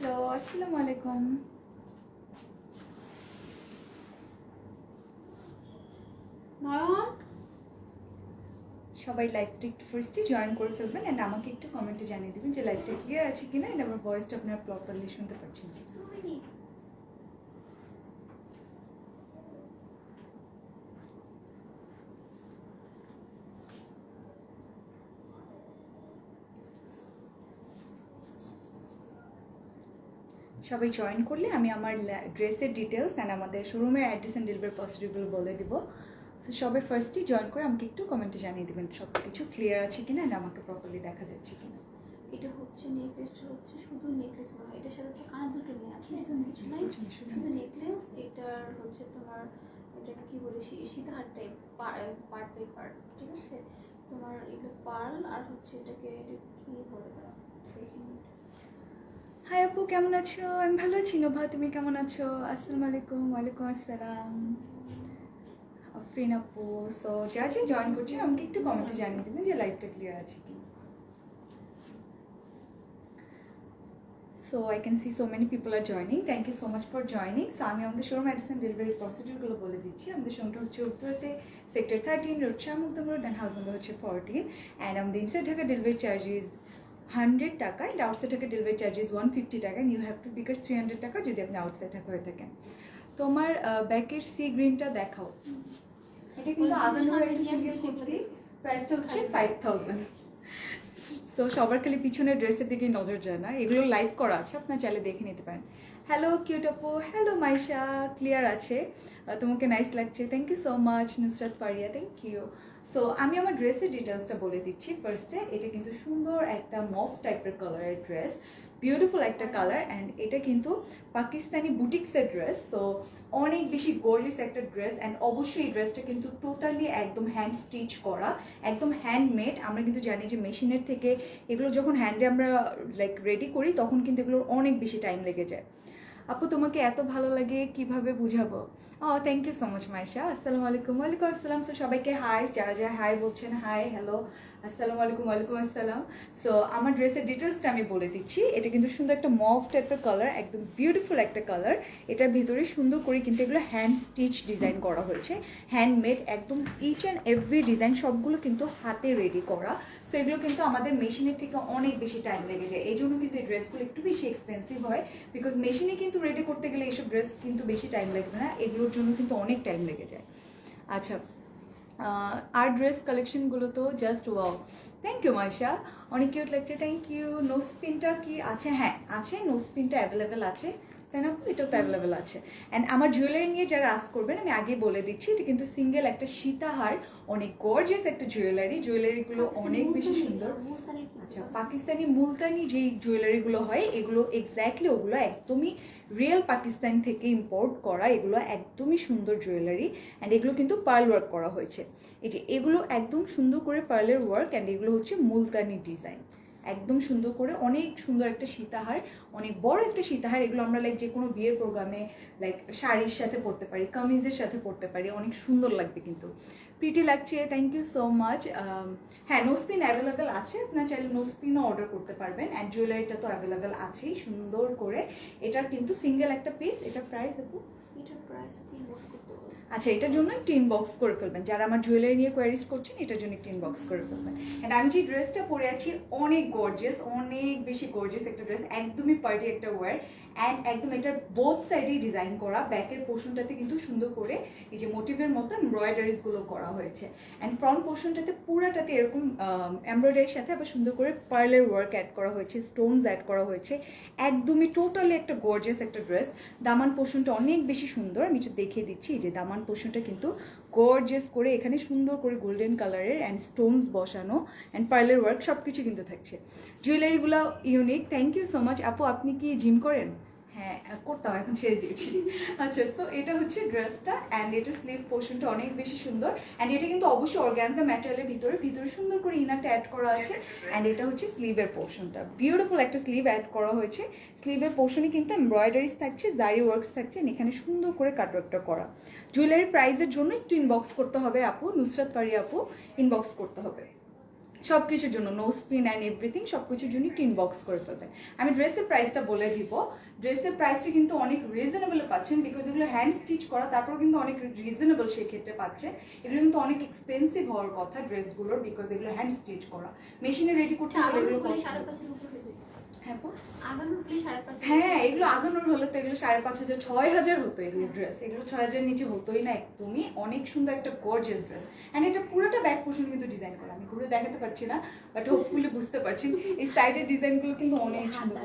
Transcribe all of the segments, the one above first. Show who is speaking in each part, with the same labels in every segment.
Speaker 1: Hello, আসসালামু আলাইকুম।
Speaker 2: নয়ন,
Speaker 1: সবাই লাইভটা একটু ফার্স্টে জয়েন করে ফেলবেন অ্যান্ড আমাকে একটু কমেন্টে জানিয়ে দেবেন যে লাইভটা ক্লিয়ার আছে কিনা অ্যান্ড আমার ভয়েসটা আপনারা প্রপারলি শুনতে পাচ্ছেন কি। সবাই জয়েন করলে আমি আমার ড্রেসের ডিটেলস অ্যান্ড আমাদের শোরুমের অ্যাড্রেস অ্যান্ড ডেলিভারি প্রসিডিউরগুলো বলে দিব। সো সবাই ফার্স্টই জয়েন করে আমাকে একটু কমেন্টে জানিয়ে দেবেন সব কিছু ক্লিয়ার আছে কিনা অ্যান্ড আমাকে প্রপারলি দেখা যাচ্ছে কিনা।
Speaker 2: এটা হচ্ছে নেকলেসটা হচ্ছে শুধু নেকলেস মনে হয়, এটার সাথে তো কানের দুটো নিয়ে আছে, কিছু নাই, শুধু নেকলেস। এটার হচ্ছে তোমার এটাকে কি বলে সীতাহার টাইপ, পার্ট বাই পার্ট, ঠিক আছে। তোমার এগুলো পার্ল আর হচ্ছে এটাকে এটা কি বলে দাও দেখি।
Speaker 1: হাই আপু, কেমন আছো? আমি ভালো আছি। নোভা, তুমি কেমন আছো? আসসালামু আলাইকুম। ওয়ালাইকুম আসসালাম আফরিন আপু। সো যা যা জয়েন করছেন আমাকে একটু কমেন্টে জানিয়ে দেবেন যে লাইভটা ক্লিয়ার আছে কি। So I can see so many people are joining. Thank you so much for joining. So আমি আমাদের শোরুম অ্যাড্রেস অ্যান্ড ডেলিভারি প্রসিডিউরগুলো বলে দিচ্ছি। আমাদের শোরুমটা হচ্ছে উত্তরাতে sector 13, road Shah Makhdum road, and house number হচ্ছে 14। অ্যান্ড আমাদের ইনসাইড ঢাকা ডেলিভারি চার্জেস 100 টাকা and outside Dhaka delivery charges 150 টাকা। ইউ হ্যাভ টু বিকাশ 300 টাকা যদি আপনি আউটসাইড ঢাকা হয়ে থাকেন। তোমার ব্যাকের সি গ্রিনটা দেখাও। এটা কিন্তু আগানোর একটা সিঙ্গেল কুর্তি, প্রাইসটা হচ্ছে 5000। সো সবার খালি পিছনের ড্রেসের দিকে নজর যায় না, এগুলো লাইভ করা আছে, আপনার চাইলে দেখে নিতে পারেন। হ্যালো কিউট আপু, হ্যালো মাইশা, ক্লিয়ার আছে? তোমাকে নাইস লাগছে, thank you so much. Nusrat Pariya, thank you. So আমি আমার ড্রেসের ডিটেলসটা বলে দিচ্ছি ফার্স্টে। এটা কিন্তু সুন্দর একটা মফ টাইপের কালারের ড্রেস, বিউটিফুল একটা কালার, অ্যান্ড এটা কিন্তু পাকিস্তানি বুটিক্সের ড্রেস। সো অনেক বেশি গর্জিয়াস একটা ড্রেস, অ্যান্ড অবশ্যই এই ড্রেসটা কিন্তু টোটালি একদম হ্যান্ড স্টিচ করা, একদম হ্যান্ডমেড। আমরা কিন্তু জানি যে মেশিনের থেকে এগুলো যখন হ্যান্ডে আমরা লাইক রেডি করি তখন কিন্তু এগুলোর অনেক বেশি টাইম লেগে যায়। আপু তোমাকে এত ভালো লাগে কিভাবে বুঝাবো? Thank you so much Maisha. আসসালামু আলাইকুম। ওয়ালাইকুম আসসালাম। সো সবাইকে হাই, যারা যারা হাই বলছেন, হাই, হ্যালো, আসসালামু আলাইকুম। ওয়ালাইকুম আসসালাম। সো আমার ড্রেসের ডিটেলসটা আমি বলে দিচ্ছি। এটা কিন্তু সুন্দর একটা মভ টাইপের কালার, একদম বিউটিফুল একটা কালার। এটার ভিতরে সুন্দর করে কিন্তু এগুলো হ্যান্ড স্টিচ ডিজাইন করা হয়েছে, হ্যান্ডমেড, একদম ইচ অ্যান্ড এভরি ডিজাইন সবগুলো কিন্তু হাতে রেডি করা। সো এগুলো কিন্তু আমাদের মেশিনের থেকে অনেক বেশি টাইম লেগে যায়, এই জন্য কিন্তু এই ড্রেসগুলো একটু বেশি এক্সপেন্সিভ হয়। বিকজ মেশিনে কিন্তু রেডি করতে গেলে এইসব ড্রেস কিন্তু বেশি টাইম লাগবে না, এগুলোর জন্য কিন্তু অনেক টাইম লেগে যায়। আচ্ছা, আর ড্রেস কালেকশনগুলো তো just wow. Thank you Maisha, অনেক কিউট লাগছে, থ্যাংক ইউ। নোজ পিনটা কি আছে? হ্যাঁ আছে, নোজ পিনটা অ্যাভেলেবেল আছে, তাই না? এটাও তো অ্যাভেলেবেল আছে। অ্যান্ড আমার জুয়েলারি নিয়ে যারা আস করবেন আমি আগে বলে দিচ্ছি, এটা কিন্তু সিঙ্গেল একটা সীতাহার, অনেক গর্জিয়াস একটা জুয়েলারিগুলো অনেক বেশি সুন্দর। আচ্ছা, পাকিস্তানি মুলতানি যেই জুয়েলারিগুলো হয় এগুলো এক্স্যাক্টলি ওগুলো একদমই রিয়েল পাকিস্তান থেকে ইম্পোর্ট করা, এগুলো একদমই সুন্দর জুয়েলারি। অ্যান্ড এগুলো কিন্তু পার্ল ওয়ার্ক করা হয়েছে, এই যে এগুলো একদম সুন্দর করে পার্লের ওয়ার্ক, অ্যান্ড এগুলো হচ্ছে মুলতানি ডিজাইন, একদম সুন্দর করে, অনেক সুন্দর একটা সীতাহার, অনেক বড় একটা সীতাহার। এগুলো আমরা লাইক যে কোনো বিয়ের প্রোগ্রামে লাইক শাড়ির সাথে পরতে পারি, কামিজের সাথে পরতে পারি, অনেক সুন্দর লাগবে কিন্তু, প্রিটি লাগছে। Thank you so much. হ্যাঁ, নোজপিন অ্যাভেলেবেল আছে, আপনার চাইলে নোজপিনও অর্ডার করতে পারবেন। অ্যান্ড জুয়েলারিটা তো অ্যাভেলেবেল আছেই সুন্দর করে। এটার কিন্তু সিঙ্গেল একটা পিস, এটার প্রাইস আপু?
Speaker 2: এটার প্রাইস হচ্ছে ইনবক্স করতে হবে।
Speaker 1: আচ্ছা, এটার জন্য একটু ইনবক্স করে ফেলবেন, যারা আমার জুয়েলারি নিয়ে কোয়ারিজ করছেন এটার জন্য একটু ইনবক্স করে ফেলবেন। অ্যান্ড আমি যে ড্রেসটা পরে আছি অনেক গর্জিয়াস, অনেক বেশি গর্জিয়াস একটা ড্রেস, একদমই পার্টি একটা ওয়্যার। অ্যান্ড একদম এটার বোথ সাইডেই ডিজাইন করা, ব্যাকের পোর্শনটাতে কিন্তু সুন্দর করে এই যে মোটিভের মতো এমব্রয়ডারিজগুলো করা হয়েছে। অ্যান্ড ফ্রন্ট পোর্শনটাতে পুরাটাতে এরকম এমব্রয়ডারির সাথে আবার সুন্দর করে পার্লের ওয়ার্ক অ্যাড করা হয়েছে, স্টোনস অ্যাড করা হয়েছে, একদমই টোটালি একটা গর্জিয়াস একটা ড্রেস। দামান পোর্শনটা অনেক বেশি সুন্দর, আমি একটু দেখিয়ে দিচ্ছি। এই যে দামান পোর্শনটা কিন্তু গর্জিয়াস করে এখানে সুন্দর করে গোল্ডেন কালারের অ্যান্ড স্টোনস বসানো, অ্যান্ড পার্লের ওয়ার্ক সব কিছু কিন্তু থাকছে। জুয়েলারিগুলো unique. Thank you so much আপু। আপনি কি জিম করেন? হ্যাঁ করতাম, এখন ছেড়ে দিয়েছি। আচ্ছা, তো এটা হচ্ছে ড্রেসটা, অ্যান্ড এটা স্লিভ পোর্শনটা অনেক বেশি সুন্দর। অ্যান্ড এটা কিন্তু অবশ্যই অর্গানজা ম্যাটেরিয়ালের ভিতরে সুন্দর করে ইনারটা অ্যাড করা আছে। অ্যান্ড এটা হচ্ছে স্লিভের পোর্শনটা, বিউটিফুল একটা স্লিভ অ্যাড করা হয়েছে। স্লিভের পোর্শনে কিন্তু এমব্রয়ডারিজ থাকছে, জারি ওয়ার্কস থাকছে, এখানে সুন্দর করে কাটওয়ার্কটা করা। জুয়েলারি প্রাইসের জন্য একটু ইনবক্স করতে হবে আপু, নুসরাত পারি আপু, ইনবক্স করতে হবে। সব কিছুর জন্য নোজ পিন অ্যান্ড এভরিথিং সব কিছুর জন্য একটু ইনবক্স করে ফেলবেন। আমি ড্রেসের প্রাইসটা বলে দিব। ড্রেসের প্রাইসটা কিন্তু অনেক রিজনেবল পাচ্ছেন, বিকজ এগুলো হ্যান্ড স্টিচ করা, তারপর কিন্তু অনেক রিজনেবল সেক্ষেত্রে পাচ্ছে। এগুলো কিন্তু অনেক এক্সপেন্সিভ হওয়ার কথা ড্রেসগুলোর, বিকজ এগুলো হ্যান্ড স্টিচ করা, মেশিনে রেডি করতে গেলে এগুলো কষ্ট হবে। হ্যাঁ, এগুলো আগানোর হলে তো এগুলো 5,500 6,000 হতো এগুলো ড্রেস। এগুলো 6,000 নিচে হতোই না একদমই। অনেক সুন্দর একটা গর্জিয়াস ড্রেস, অ্যান্ড এটা পুরোটা ব্যাক পোর্শন কিন্তু ডিজাইন করা। আমি ঘুরে দেখাতে পারছি না, বাট হোপফুলি বুঝতে পারছেন। এই সাইডের ডিজাইনগুলো কিন্তু অনেক সুন্দর।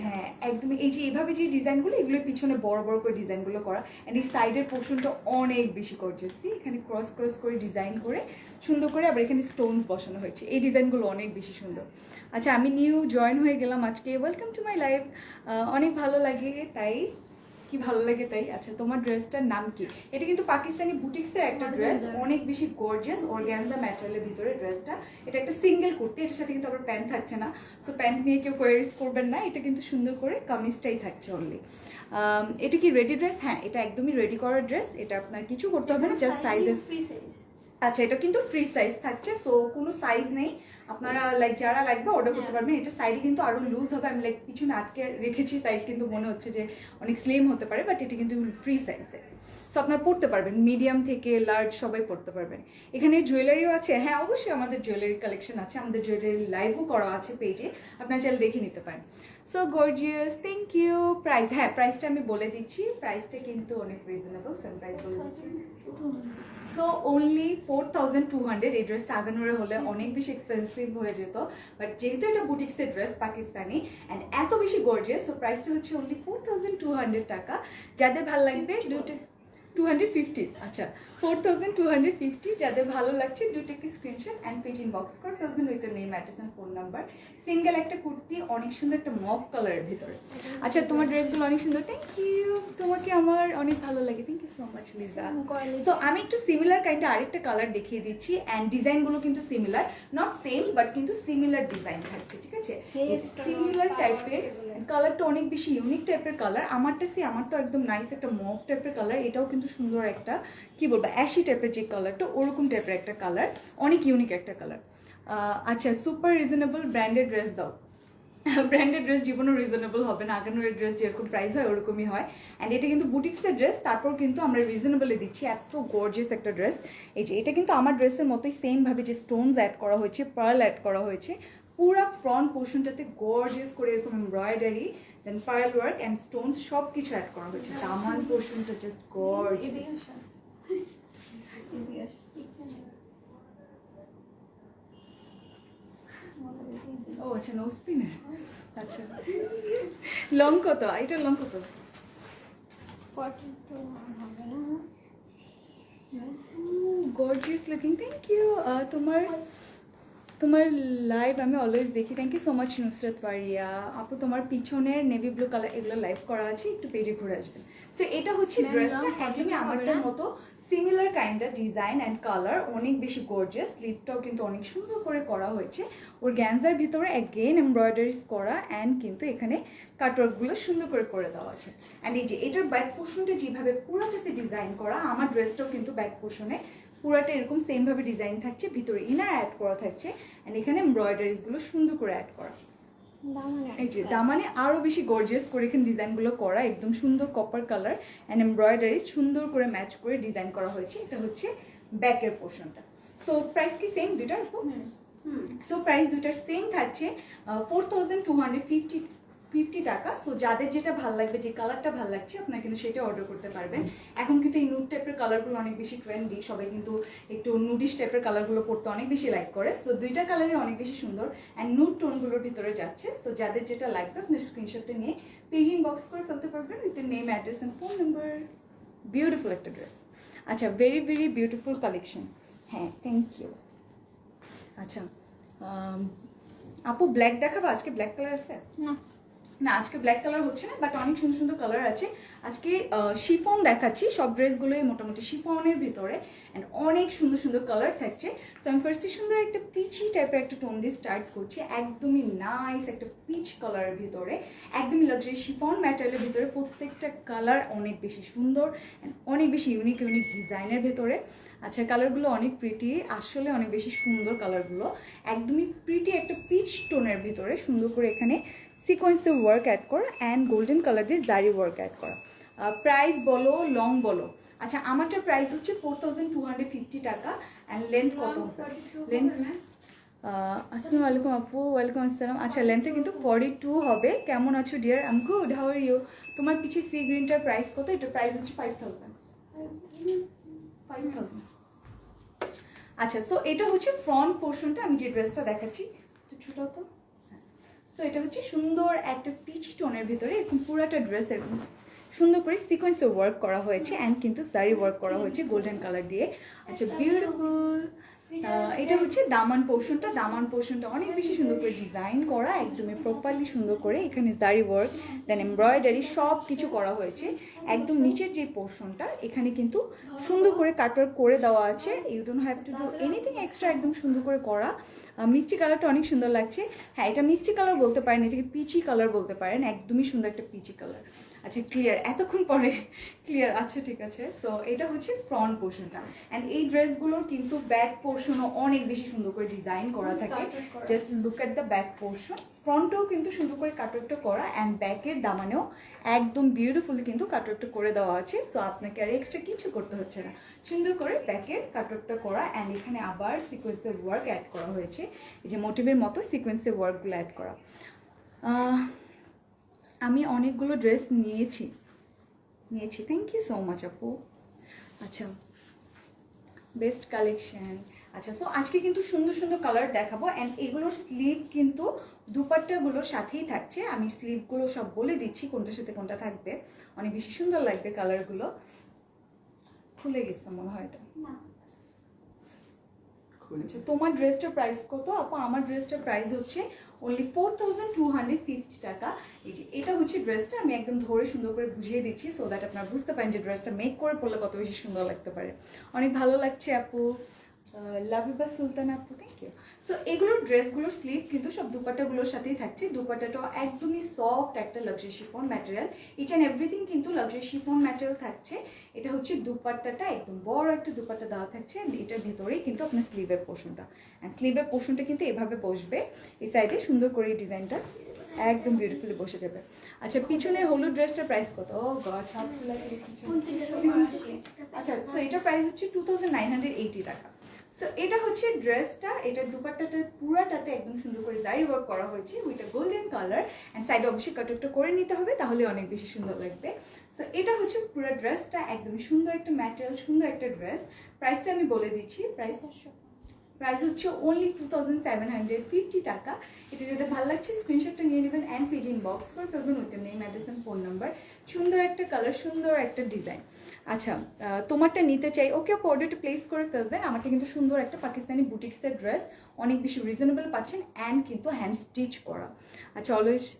Speaker 1: হ্যাঁ একদমই, এই যে এইভাবে যে ডিজাইনগুলো, এগুলোর পিছনে বড় বড় করে ডিজাইনগুলো করা, অ্যান্ড এই সাইডের পোর্শনটা অনেক বেশি গর্জিয়াস। এখানে ক্রস ক্রস করে ডিজাইন করে সুন্দর করে আবার এখানে স্টোনস বসানো হয়েছে। এই ডিজাইনগুলো অনেক বেশি সুন্দর। আচ্ছা, আমি নিউ জয়েন হয়ে গেলাম আজকে, ওয়েলকাম টু মাই লাইফ। অনেক ভালো লাগে তাই, কি ভালো লাগে তাই। আচ্ছা, তোমার ড্রেসটার নাম কি? এটা কিন্তু পাকিস্তানি বুটিক্সের একটা ড্রেস, অনেক বেশি গর্জিয়াস অর্গানজা ম্যাটেরিয়ালের ভিতরে ড্রেসটা। এটা একটা সিঙ্গেল কুর্তি, এটার সাথে কিন্তু আবার প্যান্ট থাকছে না, সো প্যান্ট নিয়ে কেউ কোয়ারিজ করবেন না। এটা কিন্তু সুন্দর করে কামিজটাই থাকছে অনলি। এটা কি রেডি ড্রেস? হ্যাঁ, এটা একদমই রেডি করার ড্রেস। এটা আপনার কিছু করতে হবে না, জাস্ট সাইজেস। আচ্ছা, এটা কিন্তু ফ্রি সাইজ থাকছে, সো কোনো সাইজ নেই। আপনারা লাইক যারা লাগবে অর্ডার করতে পারবেন। এটা সাইডে কিন্তু আরো লুজ হবে, আমি লাইক পিছনে আটকে রেখেছি তাই কিন্তু মনে হচ্ছে যে অনেক স্লিম হতে পারে, বাট এটা কিন্তু ফ্রি সাইজে, সো আপনারা পড়তে পারবেন, মিডিয়াম থেকে লার্জ সবাই পড়তে পারবেন। এখানে জুয়েলারিও আছে। হ্যাঁ অবশ্যই আমাদের জুয়েলারি কালেকশন আছে, আমাদের জুয়েলারি লাইভও করা আছে পেজে, আপনারা চাইলে দেখে নিতে পারেন। So gorgeous, thank you. Price, হ্যাঁ প্রাইসটা আমি বলে দিচ্ছি, প্রাইসটা কিন্তু অনেক রিজনেবল। সেম প্রাইস বলে দিচ্ছি। So only 4,200। এই ড্রেসটা আগানোরে হলে অনেক বেশি এক্সপেন্সিভ হয়ে যেত, বাট যেহেতু এটা বুটিক্সের ড্রেস পাকিস্তানি অ্যান্ড এত বেশি গর্জিয়াস, সো প্রাইসটা হচ্ছে অনলি 4,200 টাকা। যাদের ভালো লাগবে 250, আচ্ছা 4,250। যাদের ভালো লাগছে দুটো কি স্ক্রিনশট অ্যান্ড পেজ ইনবক্স করে ফেলবেন with name, address and phone number. Single একটা কুর্তি, অনেক সুন্দর একটা মভ কালারের ভিতরে। আচ্ছা, তোমার ড্রেসগুলো অনেক সুন্দর, থ্যাংক ইউ। তোমাকে আমার অনেক ভালো লাগে, thank you so much Liza. So আমি একটু সিমিলার কাইন্ডের আরেকটা কালার দেখিয়ে দিচ্ছি, অ্যান্ড ডিজাইনগুলো কিন্তু সিমিলার, নট সেম বাট কিন্তু সিমিলার ডিজাইন থাকছে, ঠিক আছে? সিমিলার টাইপের কালারটা অনেক বেশি ইউনিক টাইপের কালার। আমারটা একদম নাইস একটা মভ টাইপের কালার। এটাও কিন্তু সুন্দর একটা কি বলবো অ্যাশি টাইপের যে কালারটা, ওরকম টাইপের একটা কালার, অনেক ইউনিক একটা কালার। আচ্ছা, সুপার রিজনেবল ব্র্যান্ডেড ড্রেস দাও। ব্র্যান্ডেড ড্রেস জীবনও রিজনেবল হবে না, আগানোর ড্রেস যেরকম প্রাইস হয় ওরকমই হয়। অ্যান্ড এটা কিন্তু বুটিক্সের ড্রেস, তারপর কিন্তু আমরা রিজনেবলে দিচ্ছি। এত গর্জিয়াস একটা ড্রেস। এই যে এটা কিন্তু আমার ড্রেসের মতোই সেমভাবে যে স্টোনস অ্যাড করা হয়েছে, পার্ল অ্যাড করা হয়েছে, পুরো ফ্রন্ট পোর্শনটাতে গর্জিয়াস করে এরকম embroidery, then pearl work and stones সব কিছু অ্যাড করা হয়েছে। দামান পোর্শনটা জাস্ট গর্জিয়াস। ও আচ্ছা, নোজ পিনের। আচ্ছা, লং কত? এটার লং কত? Gorgeous looking, thank you. তোমার লাইভ আমি অলওয়েজ দেখি, thank you so much Nusrat Faria আপু। তোমার পিছনের নেভি ব্লু কালার এগুলো লাইভ করা আছে, একটু পেজে ঘুরে আসবেন। সো এটা হচ্ছে ড্রেসটা, একদমই আমারটার মতো সিমিলার কাইন্ডের ডিজাইন অ্যান্ড কালার, অনেক বেশি গর্জিয়াস। স্লিভটাও কিন্তু অনেক সুন্দর করে করা হয়েছে। ওর গ্যান্সার ভিতরে অ্যাগেন এমব্রয়ডারিজ করা, অ্যান্ড কিন্তু এখানে কাটওয়ার্কগুলো সুন্দর করে দেওয়া আছে। অ্যান্ড এই যে এটার ব্যাক পোর্শনটা যেভাবে পুরোটাতে ডিজাইন করা, আমার ড্রেসটাও কিন্তু ব্যাক পোর্শনে পুরাটা এরকম সেমভাবে ডিজাইন থাকছে, ভিতরে ইনার অ্যাড করা থাকছে, অ্যান্ড এখানে এমব্রয়ডারিজগুলো সুন্দর করে অ্যাড করা। এই যে দামানে আরো বেশি গর্জিয়াস করে এখানে ডিজাইনগুলো করা, একদম সুন্দর কপার কালার অ্যান্ড এমব্রয়ডারি সুন্দর করে ম্যাচ করে ডিজাইন করা হয়েছে। এটা হচ্ছে ব্যাকের পোর্শনটা। সো প্রাইস কি সেম দুটার? সো প্রাইস দুটার সেম থাকছে 4,250 টাকা। সো যাদের যেটা ভালো লাগবে, যে কালারটা ভালো লাগছে, আপনারা কিন্তু সেটা অর্ডার করতে পারবেন। এখন কিন্তু এই নুড টাইপের কালারগুলো অনেক বেশি ট্রেন্ডি, সবাই কিন্তু একটু নুডিশ টাইপের কালারগুলো পড়তে অনেক বেশি লাইক করে। সো দুইটা কালারই অনেক বেশি সুন্দর অ্যান্ড নুড টোনগুলোর ভিতরে যাচ্ছে। সো যাদের যেটা লাগবে আপনার স্ক্রিনশটটা নিয়ে পেজ ইনবক্স করে ফেলতে পারবেন with name, address and phone number. Beautiful একটা ড্রেস। আচ্ছা, ভেরি ভেরি বিউটিফুল কালেকশন। হ্যাঁ, থ্যাংক ইউ। আচ্ছা আপু, ব্ল্যাক দেখাবো আজকে? ব্ল্যাক কালার আছে না, আজকে ব্ল্যাক কালার হচ্ছে না, বাট অনেক সুন্দর সুন্দর কালার আছে। আজকে শিফন দেখাচ্ছি, সব ড্রেসগুলোই মোটামুটি শিফনের ভিতরে, অ্যান্ড অনেক সুন্দর সুন্দর কালার থাকছে। সো আমি ফার্স্টে সুন্দর একটা পিচি টাইপের একটা টোন দিয়ে স্টার্ট করছি, একদমই নাইস একটা পিচ কালারের ভিতরে, একদমই লাক্সারি শিফন ম্যাটেরিয়ালের ভিতরে। প্রত্যেকটা কালার অনেক বেশি সুন্দর অ্যান্ড অনেক বেশি ইউনিক ইউনিক ডিজাইনের ভেতরে। আচ্ছা, কালারগুলো অনেক প্রিটি, আসলে অনেক বেশি সুন্দর কালারগুলো, একদমই প্রিটি একটা পিচ টোনের ভিতরে সুন্দর করে এখানে সিকোয়েন্সের ওয়ার্ক অ্যাড করা অ্যান্ড গোল্ডেন কালার দিয়ে জারি ওয়ার্ক অ্যাড করা। প্রাইস বলো, লং বলো। আচ্ছা, আমারটার প্রাইস হচ্ছে 4250 টাকা অ্যান্ড লেন্থ কত? লেন্থ আসসালামু আলাইকুম আপু। ওয়েলকাম আসসালাম। আচ্ছা, লেন্থে কিন্তু 42 হবে। কেমন আছো dear? I am good, how are you? তোমার পিছিয়ে সি গ্রিনটার প্রাইস কত? এটার প্রাইস হচ্ছে 5000। আচ্ছা, সো এটা হচ্ছে ফ্রন্ট পোর্শনটা। আমি যে ড্রেসটা দেখাচ্ছি একটু ছোট তো, সো এটা হচ্ছে সুন্দর একটা পিচি টোনের ভিতরে এরকম পুরাটা ড্রেস এরকম সুন্দর করে সিকোয়েন্সে ওয়ার্ক করা হয়েছে অ্যান্ড কিন্তু সারি ওয়ার্ক করা হয়েছে গোল্ডেন কালার দিয়ে। আচ্ছা, বিউটিফুল। এটা হচ্ছে দামান পোর্শনটা। দামান পোর্শনটা অনেক বেশি সুন্দর করে ডিজাইন করা, একদমই প্রপারলি সুন্দর করে এখানে জারি ওয়ার্ক দেন এমব্রয়ডারি সব কিছু করা হয়েছে। একদম নিচের যে পোর্শনটা এখানে কিন্তু সুন্দর করে কাটওয়ার্ক করে দেওয়া আছে। You don't have to do anything extra, একদম সুন্দর করে করা। মিষ্টি কালারটা অনেক সুন্দর লাগছে। হ্যাঁ, এটা মিষ্টি কালার বলতে পারেন, এটাকে পিচি কালার বলতে পারেন, একদমই সুন্দর একটা পিচি কালার। আচ্ছা, ক্লিয়ার, এতক্ষণ পরে ক্লিয়ার। আচ্ছা, ঠিক আছে। সো এটা হচ্ছে ফ্রন্ট পোর্শনটা অ্যান্ড এই ড্রেসগুলোর কিন্তু ব্যাক পোর্শনও অনেক বেশি সুন্দর করে ডিজাইন করা থাকে। Just look at the back portion. ফ্রন্টেও কিন্তু সুন্দর করে কাটওয়ার্কটা করা অ্যান্ড ব্যাকের দামানেও একদম বিউটিফুলি কিন্তু কাটওয়ার্কটা করে দেওয়া আছে। সো আপনাকে আর এক্সট্রা কিছু করতে হচ্ছে না, সুন্দর করে ব্যাকের কাটওয়ার্কটা করা অ্যান্ড এখানে আবার সিকোয়েন্সের ওয়ার্ক অ্যাড করা হয়েছে, এই যে মোটিভের মতো সিকোয়েন্সের ওয়ার্কগুলো অ্যাড করা। আমি অনেকগুলো ড্রেস নিয়েছি। থ্যাংক ইউ সো মাচ আপু। আচ্ছা, বেস্ট কালেকশন। আচ্ছা, সো আজকে কিন্তু সুন্দর সুন্দর কালার দেখাবো অ্যান্ড এগুলোর স্লিভ কিন্তু দুপাট্টাগুলোর সাথেই থাকছে। আমি স্লিভগুলো সব বলে দিচ্ছি কোনটার সাথে কোনটা থাকবে, অনেক বেশি সুন্দর লাগবে কালারগুলো। খুলে গেছে মনে হয় এটা। আচ্ছা, তোমার ড্রেসটার প্রাইস কত আপু? আমার ড্রেসটার প্রাইস হচ্ছে অনলি 4250 টাকা। এই যে এটা হচ্ছে ড্রেসটা, আমি একদম ধরে সুন্দর করে বুঝিয়ে দিচ্ছি সো দ্যাট আপনারা বুঝতে পারেন যে ড্রেসটা মেক করে পড়লে কত বেশি সুন্দর লাগতে পারে। অনেক ভালো লাগছে আপু, লাভিবা সুলতান আপু, থ্যাংক ইউ। সো এগুলোর ড্রেসগুলোর স্লিভ কিন্তু সব দুপাট্টাগুলোর সাথেই থাকছে। দুপাট্টাটা একদমই সফট একটা luxury chiffon material, each and everything কিন্তু লাক্সারি শিফন ম্যাটেরিয়াল থাকছে। এটা হচ্ছে দুপাট্টাটা, একদম বড় একটা দুপাট্টা দেওয়া থাকছে অ্যান্ড এটার ভেতরেই কিন্তু আপনার স্লিভের পোর্শনটা, অ্যান্ড স্লিভের পোর্শনটা কিন্তু এভাবে বসবে এই সাইডে সুন্দর করে এই ডিজাইনটা একদম বিউটিফুলি বসে যাবে। আচ্ছা, পিছনের হলুদ ড্রেসটার প্রাইস কত? ও গড, সব আচ্ছা, সো এটার প্রাইস হচ্ছে 2980 টাকা। সো এটা হচ্ছে ড্রেসটা, এটার দুপাট্টাটা পুরাটাতে একদম সুন্দর করে জারি ওয়ার্ক করা হয়েছে with a golden colour and সাইডে অবশ্যই কাটওয়ার্কটা করে নিতে হবে, তাহলে অনেক বেশি সুন্দর লাগবে। সো এটা হচ্ছে পুরো ড্রেসটা, একদমই সুন্দর একটা ম্যাটেরিয়াল, সুন্দর একটা ড্রেস। প্রাইসটা আমি বলে দিচ্ছি, প্রাইস হচ্ছে অনলি 2750 টাকা। এটা যদি ভালো লাগছে স্ক্রিনশটটা নিয়ে নেবেন অ্যান্ড পেজ ইনবক্স করে ফেলবেন with name, address and phone number. সুন্দর একটা কালার, সুন্দর একটা ডিজাইন। আচ্ছা, তোমারটা নিতে চাই, ওকে আপু অর্ডারটা প্লেস করে ফেলবেন। আমারটা কিন্তু সুন্দর একটা পাকিস্তানি বুটিক্সের ড্রেস, অনেক বেশি রিজনেবল পাচ্ছেন অ্যান্ড কিন্তু হ্যান্ড স্টিচ করা। আচ্ছা,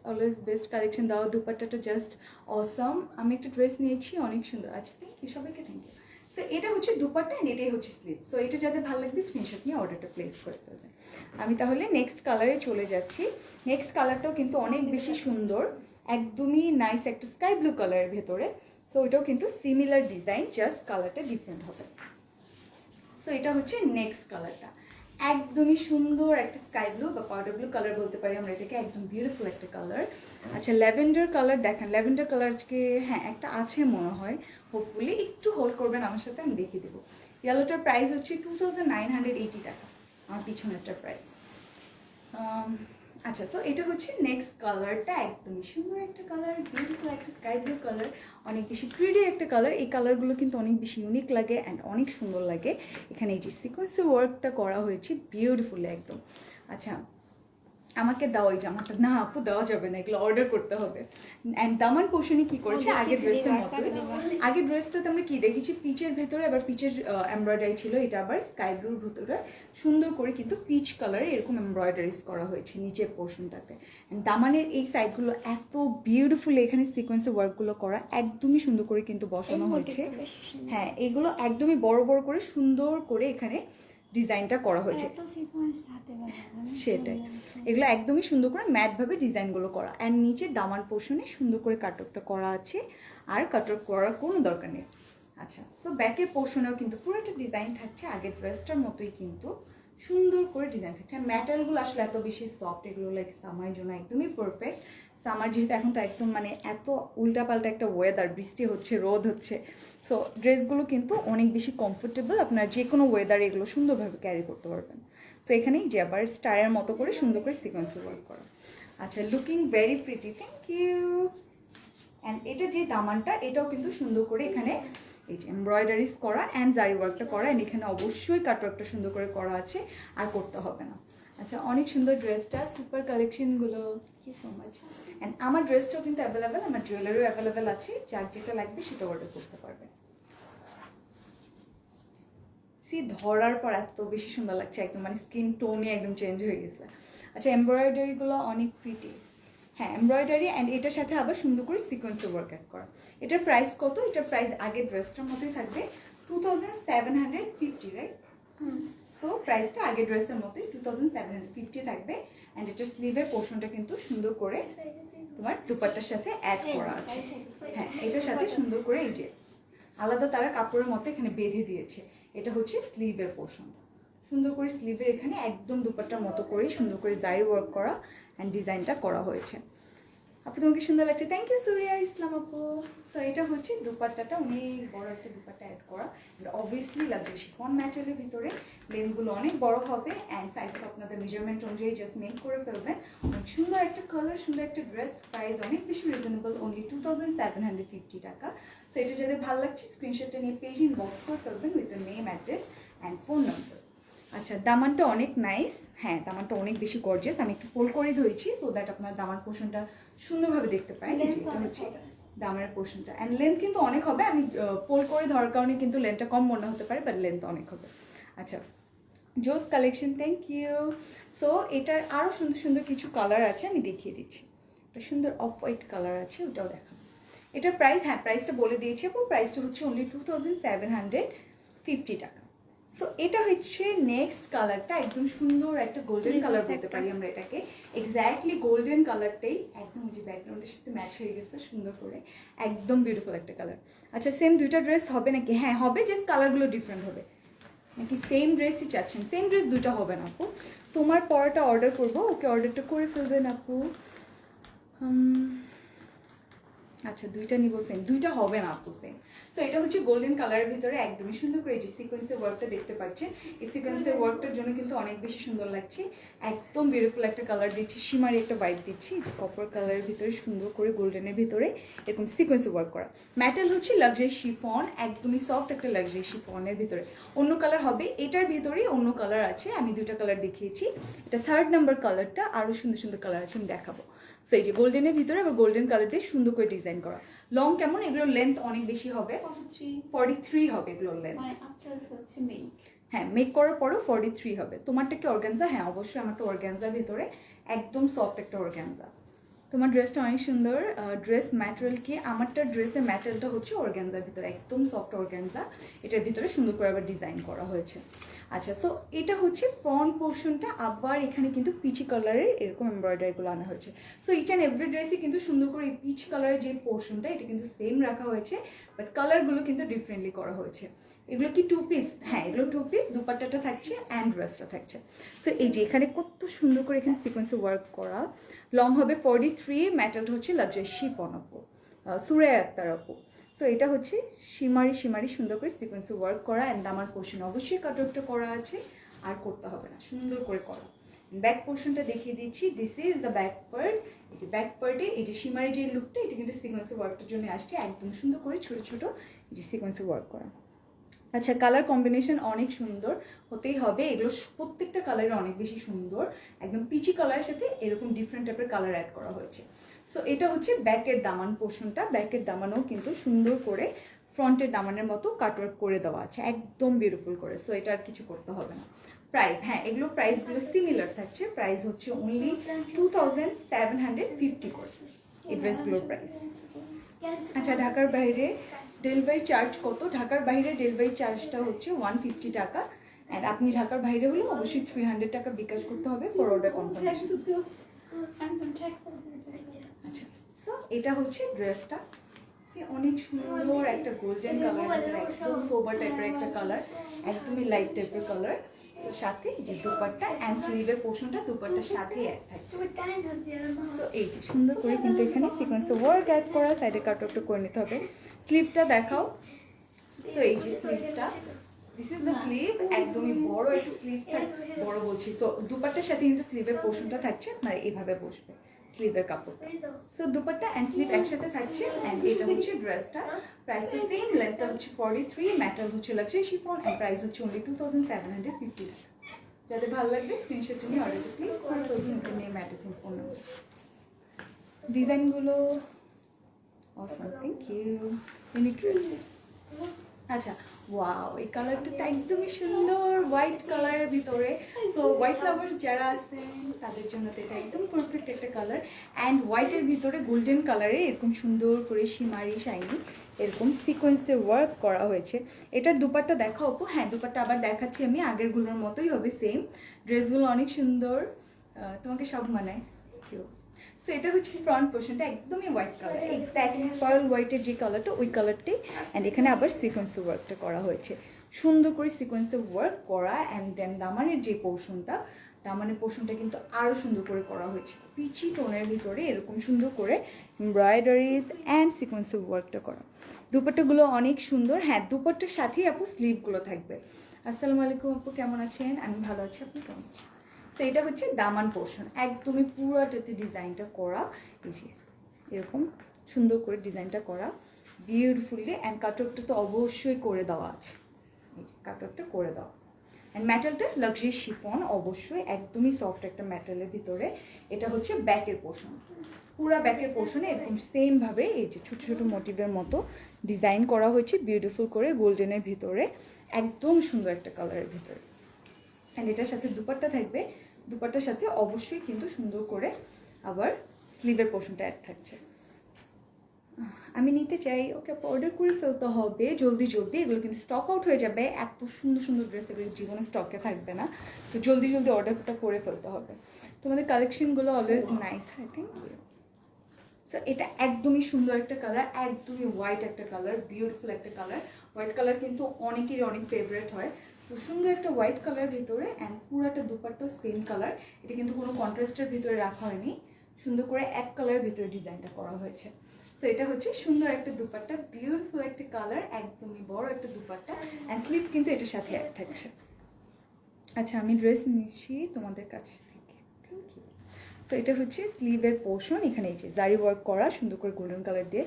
Speaker 1: অলওয়েজ বেস্ট কালেকশন দাও, দুপাট্টাটা জাস্ট অসম। আমি একটা ড্রেস নিয়েছি, অনেক সুন্দর। আচ্ছা, থ্যাংক ইউ, সবাইকে থ্যাংক ইউ। সো এটা হচ্ছে দুপাট্টা অ্যান্ড এটাই হচ্ছে স্লিভ। সো এটা যাদের ভালো লাগবে স্ক্রিনশট নিয়ে অর্ডারটা প্লেস করে ফেলবেন। আমি তাহলে নেক্সট কালারে চলে যাচ্ছি। নেক্সট কালারটাও কিন্তু অনেক বেশি সুন্দর, একদমই নাইস একটা স্কাই ব্লু কালারের ভেতরে। সো এটাও কিন্তু সিমিলার ডিজাইন, জাস্ট কালারটা ডিফারেন্ট হবে। সো এটা হচ্ছে নেক্সট কালারটা, একদমই সুন্দর একটা স্কাই ব্লু বা পাউডার ব্লু কালার বলতে পারি আমরা এটাকে, একদম বিউটিফুল একটা কালার। আচ্ছা, ল্যাভেন্ডার কালার দেখেন, ল্যাভেন্ডার কালার আজকে হ্যাঁ একটা আছে মনে হয়, হোপফুলি একটু হোল্ড করবেন আমার সাথে, আমি দেখিয়ে দেবো। ইয়েলোটার প্রাইস হচ্ছে 2980 টাকা, আমার পিছনেরটার প্রাইস। আচ্ছা, সো এটা হচ্ছে নেক্সট কালারটা, একদমই সুন্দর একটা কালার, বিউটিফুল একটা স্কাই ব্লু কালার, অনেক বেশি প্রিটি একটা কালার। এই কালারগুলো কিন্তু অনেক বেশি ইউনিক লাগে অ্যান্ড অনেক সুন্দর লাগে। এখানে এই যে সিকোয়েন্সের ওয়ার্কটা করা হয়েছে বিউটিফুলি একদম। আচ্ছা, আমাকে দাও এই জামাটা। না আপু, দেওয়া যাবে না, এগুলো অর্ডার করতে হবে। অ্যান্ড দামান পোর্শনে কি করেছে আগের ড্রেসের মতোই, আগের ড্রেসটাতে আমরা কি দেখেছি পিচের ভেতরে আবার পিচের এমব্রয়ডারি ছিল, এটা আবার স্কাই ব্লুর ভেতরে সুন্দর করে কিন্তু পিচ কালারে এরকম এমব্রয়ডারিজ করা হয়েছে নিচের পোর্শনটাতে। অ্যান্ড দামানের এই সাইডগুলো এত বিউটিফুলি এখানে সিকোয়েন্সের ওয়ার্কগুলো করা, একদমই সুন্দর করে কিন্তু বসানো হয়েছে। হ্যাঁ, এগুলো একদমই বড় বড় করে সুন্দর করে এখানে ডিজাইনটা করা হয়েছে, সেটাই। এগুলো একদমই সুন্দর করে ম্যাটভাবে ডিজাইনগুলো করা অ্যান্ড নিচে দামান পোর্শনে সুন্দর করে কাটওয়ার্কটা করা আছে, আর কাটওয়ার্ক করার কোনো দরকার নেই। আচ্ছা, সো ব্যাকের পোর্শনেও কিন্তু পুরোটা ডিজাইন থাকছে আগের ড্রেসটার মতোই, কিন্তু সুন্দর করে ডিজাইন থাকছে। ম্যাটেরিয়ালগুলো আসলে এত বেশি সফট, এগুলো লাইক সামারের জন্য একদমই পারফেক্ট। সামার যেহেতু এখন তো একদম মানে এত উল্টাপাল্টা একটা ওয়েদার, বৃষ্টি হচ্ছে, রোদ হচ্ছে, সো ড্রেসগুলো কিন্তু অনেক বেশি কমফোর্টেবল। আপনার যে কোনো ওয়েদারে এগুলো সুন্দরভাবে ক্যারি করতে পারবেন। সো এখানেই যে আবার স্টারের মতো করে সুন্দর করে সিকোয়েন্স ওয়ার্ক করা। আচ্ছা, looking very pretty, thank you. And এটা যে দামানটা, এটাও কিন্তু সুন্দর করে এখানে এই যে এমব্রয়ডারিজ করা অ্যান্ড জারি ওয়ার্কটা করা, অ্যান্ড এখানে অবশ্যই কাটওয়ার্কটা সুন্দর করে করা আছে, আর করতে হবে না। আচ্ছা, অনেক সুন্দর ড্রেসটা, সুপার কালেকশনগুলো, কি সো মাচ। অ্যান্ড আমার ড্রেসটাও কিন্তু অ্যাভেলেবেল, আমার জুয়েলারিও অ্যাভেলেবেল আছে, যার যেটা লাগবে সেটা অর্ডার করতে পারবে। সি ধরার পর এত বেশি সুন্দর লাগছে, একদম মানে স্কিন টোনই একদম চেঞ্জ হয়ে গেছে। আচ্ছা, এমব্রয়ডারিগুলো অনেক প্রিটি। হ্যাঁ, এমব্রয়ডারি অ্যান্ড এটার সাথে আবার সুন্দর করে সিকোয়েন্সের ওয়ার্ক অ্যাড করা। এটার প্রাইস কত? এটার প্রাইস আগের ড্রেসটার মতোই থাকবে, 2750, রাইট? সো প্রাইসটা আগের ড্রেসের মতোই 2750 থাকবে। অ্যান্ড এটার স্লিভের পোর্শনটা কিন্তু সুন্দর করে তোমার দুপাট্টার সাথে অ্যাড করা আছে। হ্যাঁ, এটার সাথে সুন্দর করে এই যে আলাদা তারা কাপড়ের মতো এখানে বেঁধে দিয়েছে। এটা হচ্ছে স্লিভের পোর্শন, সুন্দর করে স্লিভের এখানে একদম দুপাট্টার মতো করে সুন্দর করে জারি ওয়ার্ক করা অ্যান্ড ডিজাইনটা করা হয়েছে। আপু তোমাকে সুন্দর লাগছে, থ্যাংক ইউ সুরিয়া ইসলাম আপু। সো এটা হচ্ছে দুপাট্টাটা, অনেক বড় একটা দুপাট্টা অ্যাড করা, অবভিয়াসলি লাগবে শিফন ম্যাটেরিয়ালের ভিতরে। লেন্থগুলো অনেক বড় হবে অ্যান্ড সাইজটা আপনাদের মেজারমেন্ট অনুযায়ী জাস্ট মেক করে ফেলবেন। অনেক সুন্দর একটা কালার, সুন্দর একটা ড্রেস, প্রাইস অনেক বেশি রিজনেবল, অনলি 2750 টাকা। সো এটা যাদের ভালো লাগছে স্ক্রিনশটটা নিয়ে পেজ ইনবক্স করে ফেলবেন with the name, address and phone নম্বর। আচ্ছা, দামানটা অনেক নাইস। হ্যাঁ, দামানটা অনেক বেশি গর্জিয়াস। আমি একটু ফোল্ড করে ধরেছি সো দ্যাট আপনার দামান পোর্শনটা সুন্দরভাবে দেখতে পারেন। এটা হচ্ছে দামের পোর্শনটা, অ্যান্ড লেন্থ কিন্তু অনেক হবে। আমি ফোল্ড করে ধরার কারণে কিন্তু লেন্থটা কম মনে হতে পারে, বাট লেন্থ অনেক হবে। আচ্ছা, জোস কালেকশন, থ্যাংক ইউ। সো এটার আরও সুন্দর সুন্দর কিছু কালার আছে, আমি দেখিয়ে দিচ্ছি। একটা সুন্দর অফ হোয়াইট কালার আছে, ওটাও দেখাবো। এটার প্রাইস, হ্যাঁ প্রাইসটা বলে দিয়েছি আপু, প্রাইসটা হচ্ছে অনলি 2750 টাকা। সো এটা হচ্ছে নেক্সট কালারটা, একদম সুন্দর একটা গোল্ডেন কালার বলতে পারি আমরা এটাকে, এক্স্যাক্টলি গোল্ডেন কালারটাই একদম যে ব্যাকগ্রাউন্ডের সাথে ম্যাচ হয়ে গেছে সুন্দর করে, একদম বিউটিফুল একটা কালার। আচ্ছা, সেম দুইটা ড্রেস হবে নাকি? হ্যাঁ হবে, জাস্ট কালারগুলো ডিফারেন্ট হবে। নাকি সেম ড্রেসই চাচ্ছেন? সেম ড্রেস দুটো হবে না আপু, তোমার পরাটা অর্ডার করবো, ওকে অর্ডারটা করে ফেলবেন আপু। আচ্ছা, দুইটা নিব সেম, দুইটা হবে না আপু সেম। সো এটা হচ্ছে গোল্ডেন কালারের ভিতরে একদমই সুন্দর করে যে সিকোয়েন্সের ওয়ার্কটা দেখতে পাচ্ছেন, এই সিকোয়েন্সের ওয়ার্কটার জন্য কিন্তু অনেক বেশি সুন্দর লাগছে। একদম বিউটিফুল একটা কালার দিচ্ছি, সীমারি একটা ভাইব দিচ্ছি, যে কপার কালারের ভিতরে সুন্দর করে গোল্ডেনের ভিতরে এরকম সিকোয়েন্সের ওয়ার্ক করা। ম্যাটেরিয়াল হচ্ছে লাক্সারি শিফন, একদমই সফট একটা লাক্সারি শিফনের ভিতরে। অন্য কালার হবে, এটার ভিতরেই অন্য কালার আছে, আমি দুইটা কালার দেখিয়েছি। এটা 3rd নাম্বার কালারটা, আরও সুন্দর সুন্দর কালার আছে, আমি দেখাবো। সো এই যে গোল্ডেনের ভিতরে আবার গোল্ডেন কালারটাই সুন্দর করে ডিজাইন করা। লং কেমন? এগুলোর লেন্থ অনেক বেশি হবে, 43 হবে এগুলোর লেন্থ। হ্যাঁ, মেক করার পরও 43 হবে। তোমারটা কি অর্গানজা? হ্যাঁ অবশ্যই, আমারটা অর্গানজার ভিতরে, একদম সফট একটা অর্গানজা। তোমার ড্রেসটা অনেক সুন্দর। ড্রেস ম্যাটেরিয়াল কি? আমারটা ড্রেসের ম্যাটেরিয়ালটা হচ্ছে অর্গানজার ভিতরে, একদম সফট অর্গানজা, এটার ভিতরে সুন্দর করে আবার ডিজাইন করা হয়েছে। আচ্ছা, সো এটা হচ্ছে ফ্রন্ট পোর্শনটা, আবার এখানে কিন্তু পিচি কালারের এরকম এমব্রয়ডারিগুলো আনা হয়েছে। সো ইচ অ্যান্ড এভরি ড্রেসে কিন্তু সুন্দর করে এই পিচ কালারের যে পোর্শনটা, এটা কিন্তু সেম রাখা হয়েছে, বাট কালারগুলো কিন্তু ডিফারেন্টলি করা হয়েছে। এগুলো কি 2 পিস? হ্যাঁ, এগুলো 2 পিস, দুপাট্টাটা থাকছে অ্যান্ড ড্রেসটা থাকছে। সো এই যে এখানে কত সুন্দর করে এখানে সিকোয়েন্সে ওয়ার্ক করা। লং হবে 43, ম্যাটেরিয়ালটা হচ্ছে লাক্সারি শিফন আপু, সুরাইয়া আক্তার আপু। সো এটা হচ্ছে সীমারি সুন্দর করে সিকোয়েন্সে ওয়ার্ক করা, অ্যান্ড আমার পোর্শন অবশ্যই কাটওয়ার্কটা করা আছে, আর করতে হবে না, সুন্দর করে করা। ব্যাক পোর্শনটা দেখিয়ে দিচ্ছি, this is the back part. এই যে ব্যাক পার্টে এই যে সীমারি যে লুকটা, এটা কিন্তু সিকোয়েন্সে ওয়ার্কটার জন্য আসছে, একদম সুন্দর করে ছোটো ছোটো যে সিকোয়েন্সে ওয়ার্ক করা। আচ্ছা, কালার কম্বিনেশন অনেক সুন্দর হতেই হবে, এগুলো প্রত্যেকটা কালারে অনেক বেশি সুন্দর, একদম পিচি কালারের সাথে এরকম ডিফারেন্ট টাইপের কালার অ্যাড করা হয়েছে। সো এটা হচ্ছে ব্যাকের দামান পোর্শনটা, ব্যাকের দামানও কিন্তু সুন্দর করে ফ্রন্টের দামানের মতো কাটওয়ার্ক করে দেওয়া আছে, একদম বিউটিফুল করে। সো এটা আর কিছু করতে হবে না। প্রাইস, হ্যাঁ এগুলো প্রাইসগুলো সিমিলার থাকছে, প্রাইস হচ্ছে অনলি 2750 করে এই ড্রেসগুলোর প্রাইস। আচ্ছা, ঢাকার বাইরে ডেলিভারি চার্জ কত? ঢাকার বাইরে ডেলিভারি চার্জটা হচ্ছে 150 টাকা, অ্যান্ড আপনি ঢাকার বাইরে হলে অবশ্যই 300 টাকা বিকাশ করতে হবে ফর অর্ডার কনফার্মেশন। আচ্ছা, সো এটা হচ্ছে ড্রেসটা, অনেক সুন্দর একটা গোল্ডেন কালার, একদম সোবার টাইপের একটা কালার, একদমই লাইট টাইপের কালার। তো সাথে যে দুপাট্টা অ্যান্ড স্লিভের পোর্শনটা দুপাট্টার সাথেই অ্যাড থাকছে। তো এই যে সুন্দর করে কিন্তু এখানে সিকোয়েন্সের ওয়ার্ক অ্যাড করা, সাইডে কাট অফটা করে নিতে হবে। স্লিভটা দেখাও। সো এই যে স্লিভটা, দিস ইজ দ্য স্লিভ, একদমই বড় একটা স্লিভ থাকবে, বড় বলছি। সো দুপাট্টার সাথে কিন্তু স্লিভের পোর্শনটা থাকছে, আপনার এইভাবে বসবে স্লিভের কাপড়টা। সো দুপাট্টা অ্যান্ড স্লিভ একসাথে থাকছে। অ্যান্ড এটা হচ্ছে ড্রেসটা, প্রাইসটা সেম, লেন্থটা হচ্ছে 43, ম্যাটেরিয়াল হচ্ছে লাক্সারি শিফন, অ্যান্ড প্রাইস হচ্ছে অনলি 2750 টাকা। যাদের ভালো লাগবে স্ক্রিনশটটা নিয়ে অর্ডারটা প্লিজ করে ফেলবেন, এটা নিয়ে ম্যাটেসিন ফোন নাম্বার। ডিজাইনগুলো অসম, থ্যাংক ইউ। Unique dress. আচ্ছা, ওয়াও, এই কালারটা তো একদমই সুন্দর, হোয়াইট কালারের ভিতরে। সো হোয়াইট লাভার যারা আছেন তাদের জন্য তো এটা একদম পারফেক্ট একটা কালার। অ্যান্ড হোয়াইটের ভিতরে গোল্ডেন কালারে এরকম সুন্দর করে শিমারি শাইনি এরকম সিকোয়েন্সের ওয়ার্ক করা হয়েছে। এটার দুপাট্টা দেখা অপু? হ্যাঁ, দুপাট্টা আবার দেখাচ্ছি আমি, আগেরগুলোর মতোই হবে সেম। ড্রেসগুলো অনেক সুন্দর, তোমাকে সব মানায়। কেউ সো এটা হচ্ছে ফ্রন্ট পোর্শনটা, একদমই হোয়াইট কালার, এক্স্যাক্টলি পার্ল হোয়াইটের যে কালারটা ওই কালারটাই। অ্যান্ড এখানে আবার সিকোয়েন্সের ওয়ার্কটা করা হয়েছে, সুন্দর করে সিকোয়েন্সের ওয়ার্ক করা। অ্যান্ড দেন দামানের যে পোর্শনটা, দামানের পোর্শনটা কিন্তু আরও সুন্দর করে করা হয়েছে, পিচি টোনের ভিতরে এরকম সুন্দর করে এমব্রয়ডারিজ অ্যান্ড সিকোয়েন্সের ওয়ার্কটা করা। দুপাট্টাগুলো অনেক সুন্দর। হ্যাঁ, দুপাট্টার সাথেই আপু স্লিভগুলো থাকবে। আসসালামু আলাইকুম আপু, কেমন আছেন? আমি ভালো আছি, আপনি কেমন আছেন? সো এটা হচ্ছে দামান পোর্শন, একদমই পুরোটাতে ডিজাইনটা করা, এই যে এরকম সুন্দর করে ডিজাইনটা করা বিউটিফুলি। অ্যান্ড কাটওয়ার্কটা তো অবশ্যই করে দেওয়া আছে, এই যে কাটওয়ার্কটা করে দেওয়া। অ্যান্ড ম্যাটেরিয়ালটা লাক্সারি শিফন, অবশ্যই একদমই সফট একটা ম্যাটেরিয়ালের ভিতরে। এটা হচ্ছে ব্যাকের পোর্শন, পুরা ব্যাকের পোর্শনে এরকম সেমভাবে এই যে ছোটো ছোটো মোটিভের মতো ডিজাইন করা হয়েছে বিউটিফুল করে গোল্ডেনের ভিতরে, একদম সুন্দর একটা কালারের ভিতরে। অ্যান্ড এটার সাথে দুপাট্টা থাকবে, দুপাট্টার সাথে অবশ্যই কিন্তু সুন্দর করে আবার স্লিভের পোর্শনটা অ্যাড থাকছে। আমি নিতে চাই, ওকে অর্ডার করে ফেলতে হবে জলদি জলদি, এগুলো কিন্তু স্টক আউট হয়ে যাবে। এত সুন্দর সুন্দর ড্রেস এগুলো জীবনে স্টকে থাকবে না, তো জলদি জলদি অর্ডারটা করে ফেলতে হবে। তোমাদের কালেকশনগুলো অলওয়েজ নাইস, হ্যাঁ থ্যাংক ইউ। সো এটা একদমই সুন্দর একটা কালার, একদমই হোয়াইট একটা কালার, বিউটিফুল একটা কালার। হোয়াইট কালার কিন্তু অনেকেরই অনেক ফেভারিট হয়। সো সুন্দর একটা হোয়াইট কালার ভিতরে, অ্যান্ড পুরোটা দুপাট্টা সেম কালার। এটা কিন্তু কোনো কন্ট্রাস্টের ভিতরে রাখা হয়নি, সুন্দর করে এক কালারের ভিতরে ডিজাইনটা করা হয়েছে। সো এটা হচ্ছে সুন্দর একটা দুপাট্টা, বিউটিফুল একটা কালার, একদমই বড় একটা দুপাট্টা। অ্যান্ড স্লিভ কিন্তু এটার সাথে অ্যাড থাকছে। আচ্ছা, আমি ড্রেস নিচ্ছি তোমাদের কাছে থেকে, থ্যাংক ইউ। সো এটা হচ্ছে স্লিভের পোর্শন, এখানে এই যে জারি ওয়ার্ক করা সুন্দর করে গোল্ডেন কালার দিয়ে।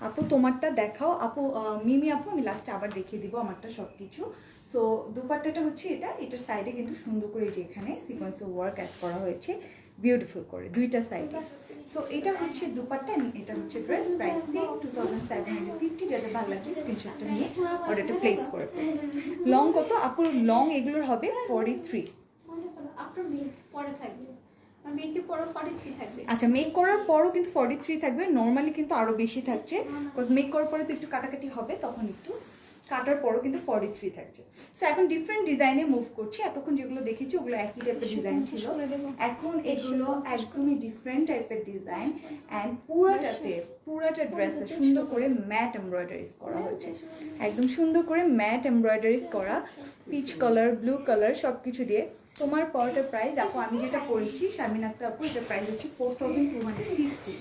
Speaker 1: আপু তোমারটা দেখাও আপু, মিমি আপু, আমি লাস্টে আবার দেখিয়ে দিব আমারটা সব কিছু। সো দুপাট্টাটা হচ্ছে এটা, এটার সাইডে কিন্তু সুন্দর করে যে এখানে সিকোয়েন্সের ওয়ার্ক অ্যাড করা হয়েছে বিউটিফুল করে দুইটা সাইডে। সো এটা হচ্ছে দুপাট্টা, এটা হচ্ছে ড্রেস, প্রাইস সেম 2750। যাদের ভালো লাগছে স্ক্রিনশটটা নিয়ে অর্ডারটা প্লেস করে ফেলুন। লং কত আপুর? লং এগুলোর হবে 43।
Speaker 2: আপনার মেক পরে থাকবে, আর মেকে পরে 43 থাকবে।
Speaker 1: আচ্ছা, মেক করার পরও কিন্তু 43 থাকবে, নর্মালি কিন্তু আরও বেশি থাকছে, বিকজ মেক করার পরে তো একটু কাটাকাটি হবে, তখন একটু কাটার পরও কিন্তু 43 থাকছে। সো এখন ডিফারেন্ট ডিজাইনে মুভ করছি, এতক্ষণ যেগুলো দেখেছি ওগুলো একই টাইপের ডিজাইন ছিল, এখন এগুলো একদমই ডিফারেন্ট টাইপের ডিজাইন। অ্যান্ড পুরাটা ড্রেসে সুন্দর করে ম্যাট এমব্রয়ডারিজ করা হয়েছে, একদম সুন্দর করে ম্যাট এমব্রয়ডারিজ করা, পিচ কালার, ব্লু কালার সব কিছু দিয়ে। তোমার পরটার প্রাইস আপু, আমি যেটা পড়েছি শারমিন আক্তার আপু, এটার প্রাইস হচ্ছে 4250।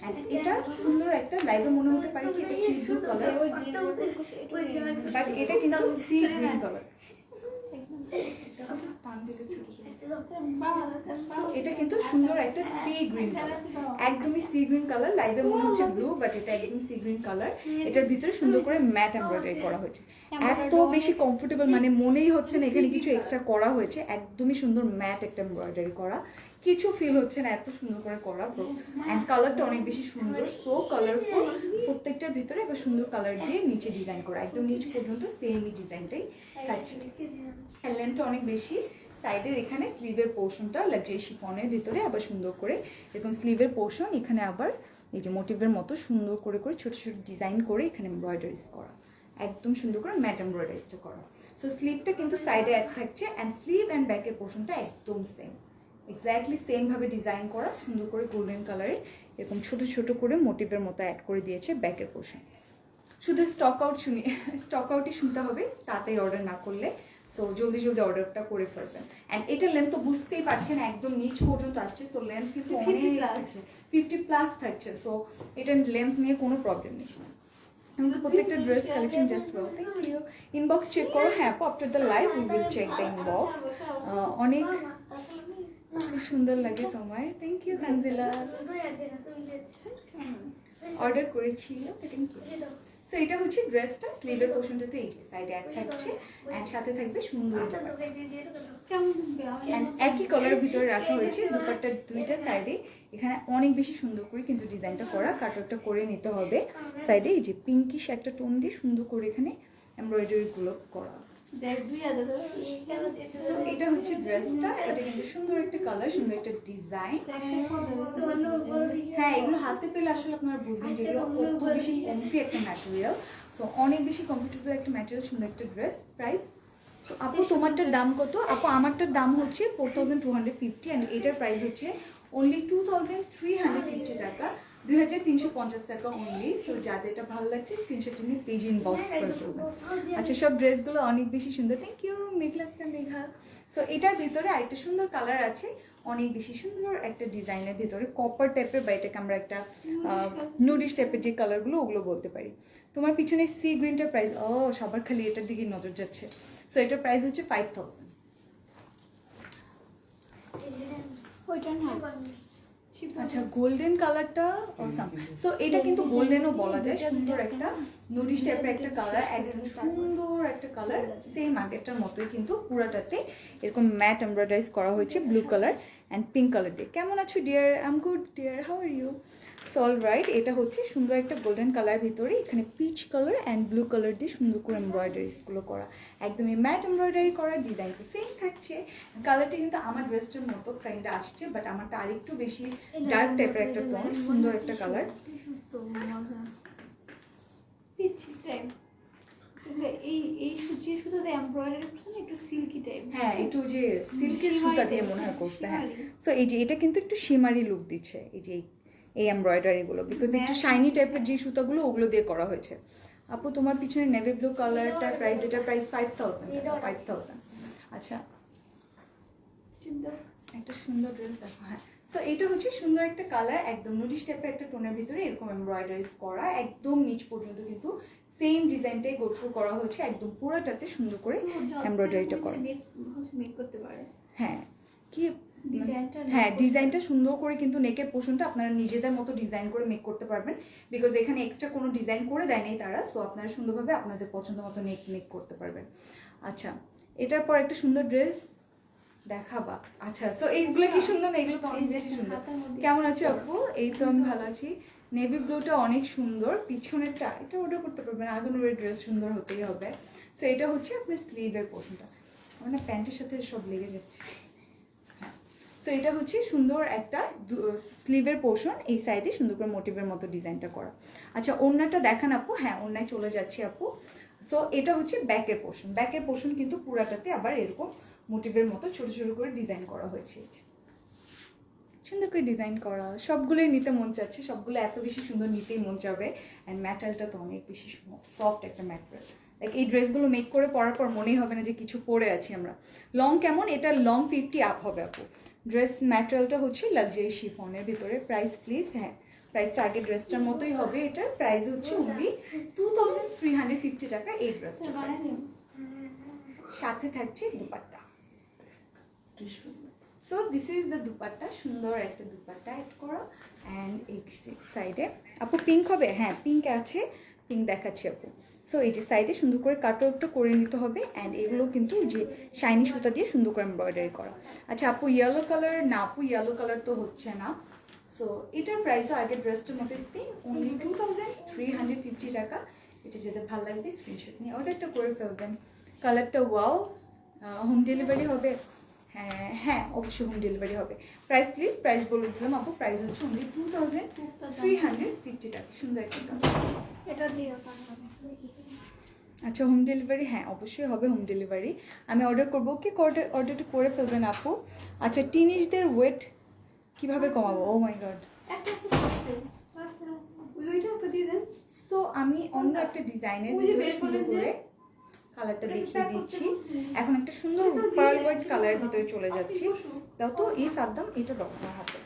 Speaker 1: অ্যান্ড এটা সুন্দর একটা, লাইভে মনে হতে পারে কি এটা সি ব্লু কালার, বাট এটা কিন্তু সি গ্রিন কালার। এটা কিন্তু সুন্দর একটা সি গ্রিন কালার, একদমই সি গ্রিন কালার। লাইভে মনে হচ্ছে ব্লু, বাট এটা একদম সি গ্রিন কালার। এটার ভিতরে সুন্দর করে ম্যাট এমব্রয়ডারি করা হয়েছে, এত বেশি কমফোর্টেবল, মানে মনেই হচ্ছে না এখানে কিছু এক্সট্রা করা হয়েছে। একদমই সুন্দর ম্যাট একটা এমব্রয়ডারি করা, কিছু ফিল হচ্ছে না, এত সুন্দর করে করা। অ্যান্ড কালারটা অনেক বেশি সুন্দর, সো কালারফুল। প্রত্যেকটার ভিতরে এবার সুন্দর কালার দিয়ে নিচে ডিজাইন করা, একদম নিচ পর্যন্ত সেমই ডিজাইনটাই থাকছে। হ্যান্ড লেন্থটা অনেক বেশি। সাইডের এখানে স্লিভের পোর্শনটা লাক্সারি শিফনের ভিতরে আবার সুন্দর করে এরকম স্লিভের পোর্শন, এখানে আবার এই যে মোটিভের মতো সুন্দর করে করে ছোটো ছোটো ডিজাইন করে এখানে এমব্রয়ডারিজ করা, একদম সুন্দর করে ম্যাট এমব্রয়ডারিজটা করা। সো স্লিভটা কিন্তু সাইডে অ্যাড থাকছে, অ্যান্ড স্লিভ অ্যান্ড ব্যাকের পোর্শনটা একদম সেম, এক্স্যাক্টলি সেমভাবে ডিজাইন করা, সুন্দর করে গোল্ডেন কালারে এরকম ছোটো ছোটো করে মোটিভের মতো অ্যাড করে দিয়েছে ব্যাকের পোর্শন। শুধু স্টক আউটই শুনতে হবে, তাতেই অর্ডার না করলে। সো জলদি জলদি অর্ডারটা করে ফেলবেন। অ্যান্ড এটার লেন্থ তো বুঝতেই পারছেন একদম নিচ পর্যন্ত আসছে, সো লেন্থ কিন্তু
Speaker 2: 50
Speaker 1: অনেক
Speaker 2: plus।
Speaker 1: থাকছে, 50+ থাকছে। সো এটার লেন্থ নিয়ে কোনো প্রবলেম নেই। আমাদের প্রত্যেকটা dress collection just well. Thank you. Inbox check করো। হ্যাঁ আপু, after the live we will check the inbox. অনেক সুন্দর লাগে তোমায়। Thank you Tanzila. অর্ডার করেছিল, থ্যাংক ইউ। সো এটা হচ্ছে ড্রেসটা, স্লিভের পোর্শনটাতে এই যে সাইডে অ্যাড থাকছে, অ্যান্ড সাথে থাকবে সুন্দর অ্যান্ড একই কালারের ভিতরে রাখা হয়েছে দুপাট্টার দুইটা সাইডে। এখানে অনেক বেশি সুন্দর করে কিন্তু ডিজাইনটা করা, কাটওয়ার্কটা করে নিতে হবে সাইডে। এই যে পিঙ্কিশ একটা টোন দিয়ে সুন্দর করে এখানে এমব্রয়ডারিগুলো করা। সো এটা হচ্ছে ড্রেসটা, এটা কিন্তু সুন্দর একটা কালার, সুন্দর একটা ডিজাইন। হ্যাঁ এগুলো হাতে পেলে আসলে আপনারা বুঝবেন যেগুলো কত বেশি কমফি একটা ম্যাটেরিয়াল। সো অনেক বেশি কমফোর্টেবল একটা ম্যাটেরিয়াল, সুন্দর একটা ড্রেস। প্রাইস তো আপু তোমারটার দাম কত? আপু আমারটার দাম হচ্ছে 4250 অ্যান্ড এটার প্রাইস হচ্ছে অনলি 2350 টাকা, 2350 টাকা অনলি। সো যাদের এটা ভালো লাগছে স্ক্রিনশট নিয়ে পেজ ইনবক্স করে দেবেন। আচ্ছা সব ড্রেসগুলো অনেক বেশি সুন্দর। Thank you Meghla Megha. So এটার ভিতরে আরেকটা সুন্দর কালার আছে, অনেক বেশি সুন্দর একটা ডিজাইনের ভিতরে কপার টাইপের, বা এটাকে আমরা একটা নুডিশ টাইপের যে কালারগুলো ওগুলো বলতে পারি। তোমার পিছনে সি গ্রিনটার প্রাইস, ও সবার খালি এটার দিকে নজর যাচ্ছে। সো এটার প্রাইস হচ্ছে 5000। আচ্ছা গোল্ডেন কালারটা অসাম। সো এটা কিন্তু গোল্ডেনও বলা যায়, সুন্দর একটা নুডিশ টাইপের একটা কালার, একদম সুন্দর একটা কালার, সেম আগেরটার মতোই কিন্তু পুরাটাতে এরকম ম্যাট এমব্রয়ডারিজ করা হয়েছে blue colour and pink colour দিয়ে। কেমন আছো dear? I am good dear, how are you? So all right, এটা হচ্ছে সুন্দর একটা গোল্ডেন কালার ভিতরে এখানে peach colour and blue colour দিয়ে সুন্দর করে এমব্রয়ডারিজগুলো করা, একদমই ম্যাট এমব্রয়ডারি করা, ডিজাইন তো সেম থাকছে। কালারটা কিন্তু আমার ড্রেসটার মতো কাইন্ড আসছে, বাট আমারটা আরেকটু বেশি ডার্ক টাইপের একটা টোন, সুন্দর একটা কালার। হ্যাঁ একটু যে সিল্কের সুতা দিয়ে মনে হয় করছে। হ্যাঁ সো এই যে এটা কিন্তু একটু শিমারি লুক দিচ্ছে এই যে এই এমব্রয়ডারিগুলো, বিকজ একটু শাইনি টাইপের যে সুতাগুলো ওগুলো দিয়ে করা হয়েছে। আপু তোমার পিছনে নেভি ব্লু কালারটার প্রাইস, এটার প্রাইস 5000। আচ্ছা একটা সুন্দর ড্রেস দেখো। হ্যাঁ সো এটা হচ্ছে সুন্দর একটা কালার, একদম নুডিশ টাইপের একটা টোনের ভিতরে এরকম এমব্রয়ডারিজ করা, একদম নিচ পর্যন্ত কিন্তু সেম ডিজাইনটাই গো থ্রু করা হয়েছে, একদম পুরোটাতে সুন্দর করে এমব্রয়ডারিটা করা। হ্যাঁ কি হ্যাঁ ডিজাইনটা সুন্দর করে কিন্তু নেকের পোর্শনটা আপনারা নিজেদের মতো ডিজাইন করে মেক করতে পারবেন, বিকজ এখানে এক্সট্রা কোনো ডিজাইন করে দেয়নি তারা। সো আপনারা সুন্দরভাবে আপনাদের পছন্দ মতো নেক মেক করতে পারবেন। আচ্ছা এটার পর একটা সুন্দর ড্রেস দেখাবা। আচ্ছা সো এইগুলো কি সুন্দর না? এগুলো তো অনেক বেশি সুন্দর। কেমন আছো আপু? এই তো আমি ভালো আছি। নেভি ব্লুটা অনেক সুন্দর, পিছনেরটা এটা অর্ডার করতে পারবেন, আগুনের ড্রেস সুন্দর হতেই হবে। সো এটা হচ্ছে আপনার স্লিভের পোর্শনটা, মানে প্যান্টের সাথে সব লেগে যাচ্ছে। হ্যাঁ সো এটা হচ্ছে সুন্দর একটা স্লিভের পোর্শন, এই সাইডে সুন্দর করে মোটিভের মতো ডিজাইনটা করা। আচ্ছা ওড়নাটা দেখান আপু। হ্যাঁ ওড়নায় চলে যাচ্ছি আপু। সো এটা হচ্ছে ব্যাকের পোর্শন, ব্যাকের পোর্শন কিন্তু পুরাটাতে আবার এরকম মোটিভের মতো ছোট ছোট করে ডিজাইন করা হয়েছে, সুন্দর করে ডিজাইন করা। সবগুলোই নিতে মন চাচ্ছে, সবগুলো এত বেশি সুন্দর নিতেই মন চাবে। অ্যান্ড ম্যাটেরিয়ালটা তো অনেক বেশি সফট একটা ম্যাটেরিয়াল, লাইক এই ড্রেসগুলো মেক করে পরার পর মনেই হবে না যে কিছু পরে আছি আমরা। লং কেমন? এটা লং 50 আপ হবে আপু। ড্রেস ম্যাটেরিয়ালটা হচ্ছে লাক্সারি শিফনের ভিতরে। Price please? হ্যাঁ প্রাইসটা আগের ড্রেসটার মতোই হবে, এটার প্রাইস হচ্ছে অনলি 2350 টাকা এই ড্রেসটা। সাথে থাকছে dupatta. So this is the dupatta, সুন্দর একটা দুপাট্টা অ্যাড করা। অ্যান্ড এই সাইডে আপু পিঙ্ক হবে? হ্যাঁ পিঙ্ক আছে, পিঙ্ক দেখাচ্ছি আপু। সো এই যে সাইডে সুন্দর করে কাটওয়ার্কটা করে নিতে হবে, অ্যান্ড এগুলো কিন্তু যে শাইনি সুতা দিয়ে সুন্দর করে এমব্রয়ডারি করা। আচ্ছা আপু ইয়েলো কালার না? আপু ইয়েলো কালার তো হচ্ছে না। সো এটার প্রাইসও আগের ড্রেসটার মতো সেম, অনলি 2350 টাকা। এটা যেতে ভালো লাগবে স্ক্রিনশট নিয়ে অর্ডারটা করে ফেলবেন। কালারটা ওয়াও। হোম ডেলিভারি হবে? হ্যাঁ হ্যাঁ অবশ্যই হোম ডেলিভারি হবে। Price please? প্রাইস বলে দিলাম আপু, প্রাইস হচ্ছে অনলি 2350 টাকা। সুন্দর একটা
Speaker 2: এটা দিয়ে
Speaker 1: আচ্ছা হোম ডেলিভারি? হ্যাঁ অবশ্যই হবে হোম ডেলিভারি। আমি অর্ডার করবো, কি অর্ডারটা করে ফেলবেন আপু। আচ্ছা টিনেজদের ওয়েট কীভাবে কমাবো? ও মাই গড।
Speaker 2: ওইটা একটা দিয়ে দেন।
Speaker 1: সো আমি অন্য একটা ডিজাইনের
Speaker 2: ওই যে
Speaker 1: ভিতরে
Speaker 2: বের
Speaker 1: সুন্দর
Speaker 2: করলেন যে।
Speaker 1: করে কালারটা
Speaker 2: ওটা
Speaker 1: দেখিয়ে
Speaker 2: pack করতে
Speaker 1: দিচ্ছি।
Speaker 2: বলছিলেন।
Speaker 1: এখন একটা সুন্দর
Speaker 2: ওটা দিয়ে
Speaker 1: পার্ল
Speaker 2: দেন,
Speaker 1: হোয়াইট
Speaker 2: সেটা
Speaker 1: কালারের
Speaker 2: বলো।
Speaker 1: ভিতরে চলে
Speaker 2: আজকে
Speaker 1: যাচ্ছি।
Speaker 2: বসো।
Speaker 1: দাও তো এই সাদ্দাম, এটা দাও আমার হাতে।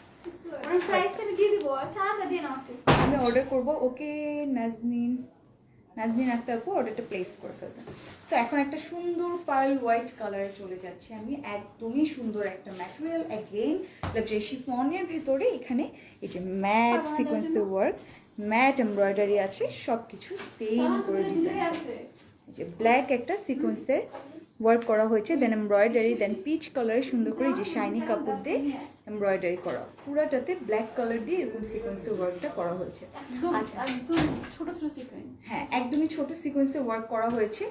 Speaker 2: ওর প্রাইসটা আমি দিয়ে দিব, আর চালাটা দিয়ে নাও আমাকে।
Speaker 1: আমি অর্ডার করব। ওকে নাজনীন আক্তার আপু অর্ডারটা প্লেস করে ফেলবেন। তো এখন একটা সুন্দর পার্ল হোয়াইট কালারে চলে যাচ্ছে আমি। একদমই সুন্দর একটা ম্যাটেরিয়াল, অ্যাগেইন লাক্সারি শিফনের ভেতরে এখানে এই যে ম্যাট সিকোয়েন্সের ওয়ার্ক, ম্যাট এমব্রয়ডারি আছে, সব কিছু সেম করে ডিজাইন
Speaker 2: আছে।
Speaker 1: যে ব্ল্যাক একটা সিকোয়েন্সের ওয়ার্ক করা হয়েছে, দেন এমব্রয়ডারি, দেন পিচ কালারে সুন্দর করে যে শাইনি কাপড় দিয়ে এমব্রয়ডারি করা, পুরাটাতে ব্ল্যাক কালার দিয়ে এরকম সিকোয়েন্সের ওয়ার্কটা করা হয়েছে। আচ্ছা,
Speaker 2: একদম ছোট ছোট সিকোয়েন্স।
Speaker 1: হ্যাঁ একদমই ছোট সিকোয়েন্সে ওয়ার্ক করা হয়েছে।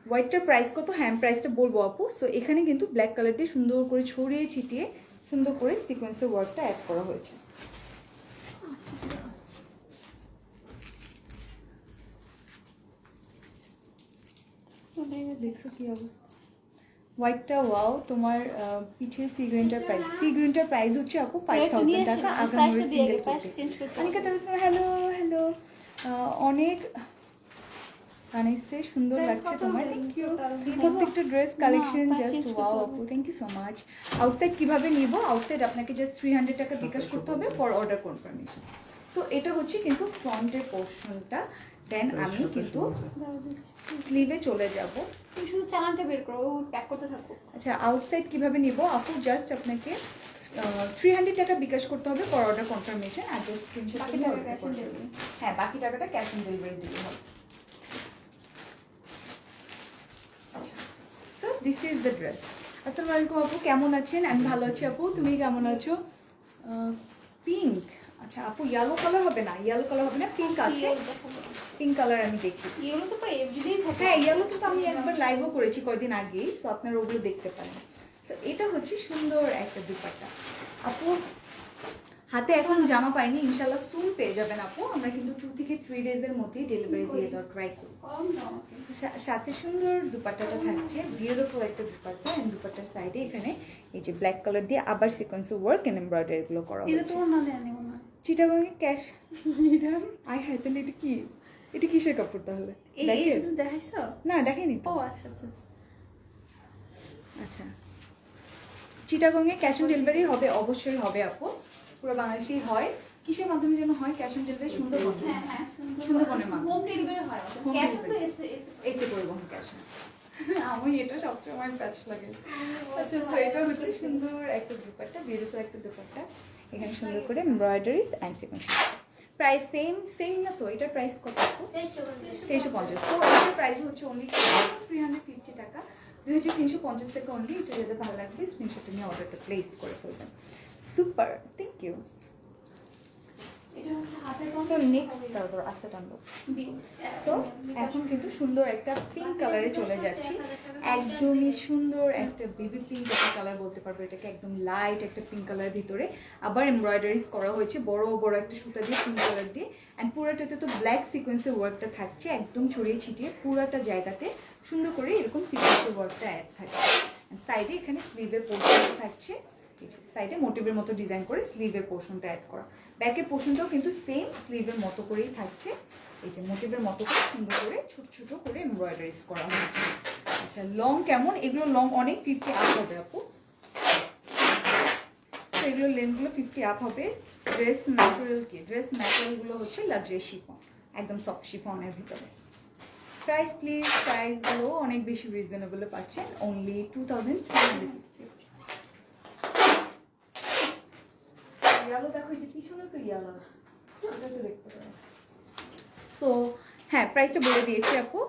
Speaker 1: হোয়াইটটার প্রাইস কত? হ্যাঁ প্রাইসটা বলবো আপু। সো এখানে কিন্তু ব্ল্যাক কালার দিয়ে সুন্দর করে ছড়িয়ে ছিটিয়ে সুন্দর করে সিকোয়েন্সের ওয়ার্কটা অ্যাড করা হয়েছে। দেখছো কি অবস্থা? হোয়াইটটা ওয়াও। তোমার পিঠে সি গ্রিনটার প্রাইস, সি গ্রিনটার প্রাইস হচ্ছে আপু 5000 টাকা। আগামী সিঙ্গেল অনেক হ্যালো হ্যালো, অনেক আনিসে সুন্দর লাগছে তোমার, থ্যাংক ইউ। প্রত্যেকটা ড্রেস কালেকশন জাস্ট ওয়াও আপু, thank you so much. Outside কিভাবে নিব? আউটসাইড আপনাকে জাস্ট 300 টাকা বিকাশ করতে হবে ফর অর্ডার কনফার্মেশন। সো এটা হচ্ছে কিন্তু ফ্রন্টের পোর্শনটা। দেন আমি কিন্তু স্লিভে চলে যাব।
Speaker 2: তুমি শুধু চালানটা বের করো, ও প্যাক করতে থাকো।
Speaker 1: আচ্ছা, আউটসাইড কিভাবে নিব আপু? জাস্ট আপনাকে 300 টাকা বিকাশ করতে হবে ফর অর্ডার কনফার্মেশন, আর জাস্ট স্ক্রিনশট
Speaker 2: বাকি
Speaker 1: দিয়ে
Speaker 2: টাকা
Speaker 1: অর্ডার
Speaker 2: cash on
Speaker 1: করতে হবে।
Speaker 2: delivery।
Speaker 1: হ্যাঁ বাকি টাকাটা ক্যাশ অন ডেলিভারি দিতে হবে। আচ্ছা, so this is the dress. আসসালামু আলাইকুম আপু, কেমন আছেন? আমি ভালো আছি আপু, তুমি কেমন আছো? পিঙ্ক, আচ্ছা আপু ইয়েলো কালার হবে না, ইয়েলো কালার হবে না, পিঙ্ক আছে, পিঙ্ক কালার আমি দেখি।
Speaker 2: ইয়েলো তো পরে এভরিডেই থাকে।
Speaker 1: হ্যাঁ ইয়েলো কিন্তু আমি একবার লাইভও করেছি কয়দিন আগেই, সো আপনারা ওগুলো দেখতে পারেন। তো এটা হচ্ছে সুন্দর একটা দুপাট্টা আপু। হাতে এখন জামা পাইনি, ইনশাল্লাহ সুন পেয়ে যাবেন আপু। আমরা কিন্তু 2 থেকে 3 ডেজের মধ্যেই ডেলিভারি দিয়ে দেওয়ার ট্রাই করি।
Speaker 2: কম দাও আমাকে।
Speaker 1: সাথে সুন্দর দুপাট্টাটা থাকছে, বিউটিফুল একটা দুপাট্টা। এন্ড দুপাট্টার সাইডে এখানে এই যে ব্ল্যাক কালার দিয়ে আবার সিকোয়েন্সের ওয়ার্ক এন্ড এমব্রয়ডারি গুলো করা
Speaker 2: এটা
Speaker 1: হয়েছে।
Speaker 2: তোমার না দেয়া নেই মনে হয়।
Speaker 1: চিটাগংয়ে ক্যাশ আই হাই, তাহলে এটা কি? এটা কিসের কাপড় তাহলে?
Speaker 2: এই
Speaker 1: ব্যাগের?
Speaker 2: তুমি দেখাইছো?
Speaker 1: না দেখাইনি তো।
Speaker 2: ও আচ্ছা আচ্ছা আচ্ছা।
Speaker 1: আচ্ছা, চিটাগংয়ে ক্যাশ অন ডেলিভারি হবে, অবশ্যই হবে আপু। পুরো বাংলাদেশেই হয়। কিসের মাধ্যমে যেন হয় ক্যাশ অন ডেলিভারি? সুন্দরবন।
Speaker 2: হ্যাঁ হ্যাঁ
Speaker 1: সুন্দরবনের মাধ্যমে
Speaker 2: হোম ডেলিভারি হয়।
Speaker 1: Home
Speaker 2: ক্যাশ তো
Speaker 1: delivery।
Speaker 2: এসে
Speaker 1: এসে পরিবহন ক্যাশ। আমি এটা সবসময় প্যাচ লাগে। আচ্ছা, তো এটা হচ্ছে সুন্দর একটা দুপাট্টা, বিউটিফুল একটা দুপাট্টা। এখানে সুন্দর করে embroideries and sequence. Price same না তো? এটার প্রাইস কত? 2350। তো এটার প্রাইস হচ্ছে অনলি 350 টাকা, 2350 টাকা অনলি। এটা যেটা ভালো লাগবে স্ক্রিনশট নিয়ে অর্ডারটা প্লেস করে ফেলবেন। Super, thank you.
Speaker 2: এটা হচ্ছে হাতের
Speaker 1: সো নেক্সট তারপর আস্তে টানবো। সো এখন কিন্তু সুন্দর একটা পিঙ্ক কালারে চলে যাচ্ছি। একদমই সুন্দর একটা বেবি পিঙ্ক একটা কালার বলতে পারবো এটাকে, একদম লাইট একটা পিঙ্ক কালারের ভিতরে আবার এমব্রয়ডারিজ করা হয়েছে বড় বড় একটা সুতা দিয়ে পিঙ্ক কালার দিয়ে। অ্যান্ড পুরোটাতে তো ব্ল্যাক সিকোয়েন্সের ওয়ার্কটা থাকছে, একদম ছড়িয়ে ছিটিয়ে পুরোটা জায়গাতে সুন্দর করে এরকম সিকোয়েন্সের ওয়ার্কটা অ্যাড থাকছে। সাইডে এখানে স্লিভের পোর্শনটা থাকছে, সাইডে মোটিভের মতো ডিজাইন করে স্লিভের পোর্শনটা অ্যাড করা। ব্যাকের পোর্শনটাও কিন্তু সেম স্লিভের মতো করেই থাকছে, এই যে মোটিভের মতো করে সুন্দর করে ছোট ছোট করে এমব্রয়ডারিজ করা হয়েছে। আচ্ছা, লং কেমন? এগুলো লং অনেক 50 আপ হবে আপু। তো এগুলো লেন্থগুলো 50 আপ হবে। ড্রেস ম্যাটেরিয়াল কি? ড্রেস ম্যাটেরিয়ালগুলো হচ্ছে লাক্সারি শিফন, একদম সফট শিফনের ভিতরে। প্রাইস প্লিজ, প্রাইসগুলো অনেক বেশি রিজনেবলে পাচ্ছেন, অনলি 2350। ইয়ালো দেখো, যে পিছনে তো ইয়ালো আছে, এটা তো দেখতে পারেন। সো হ্যাঁ প্রাইসটা বলে দিয়েছি আপু,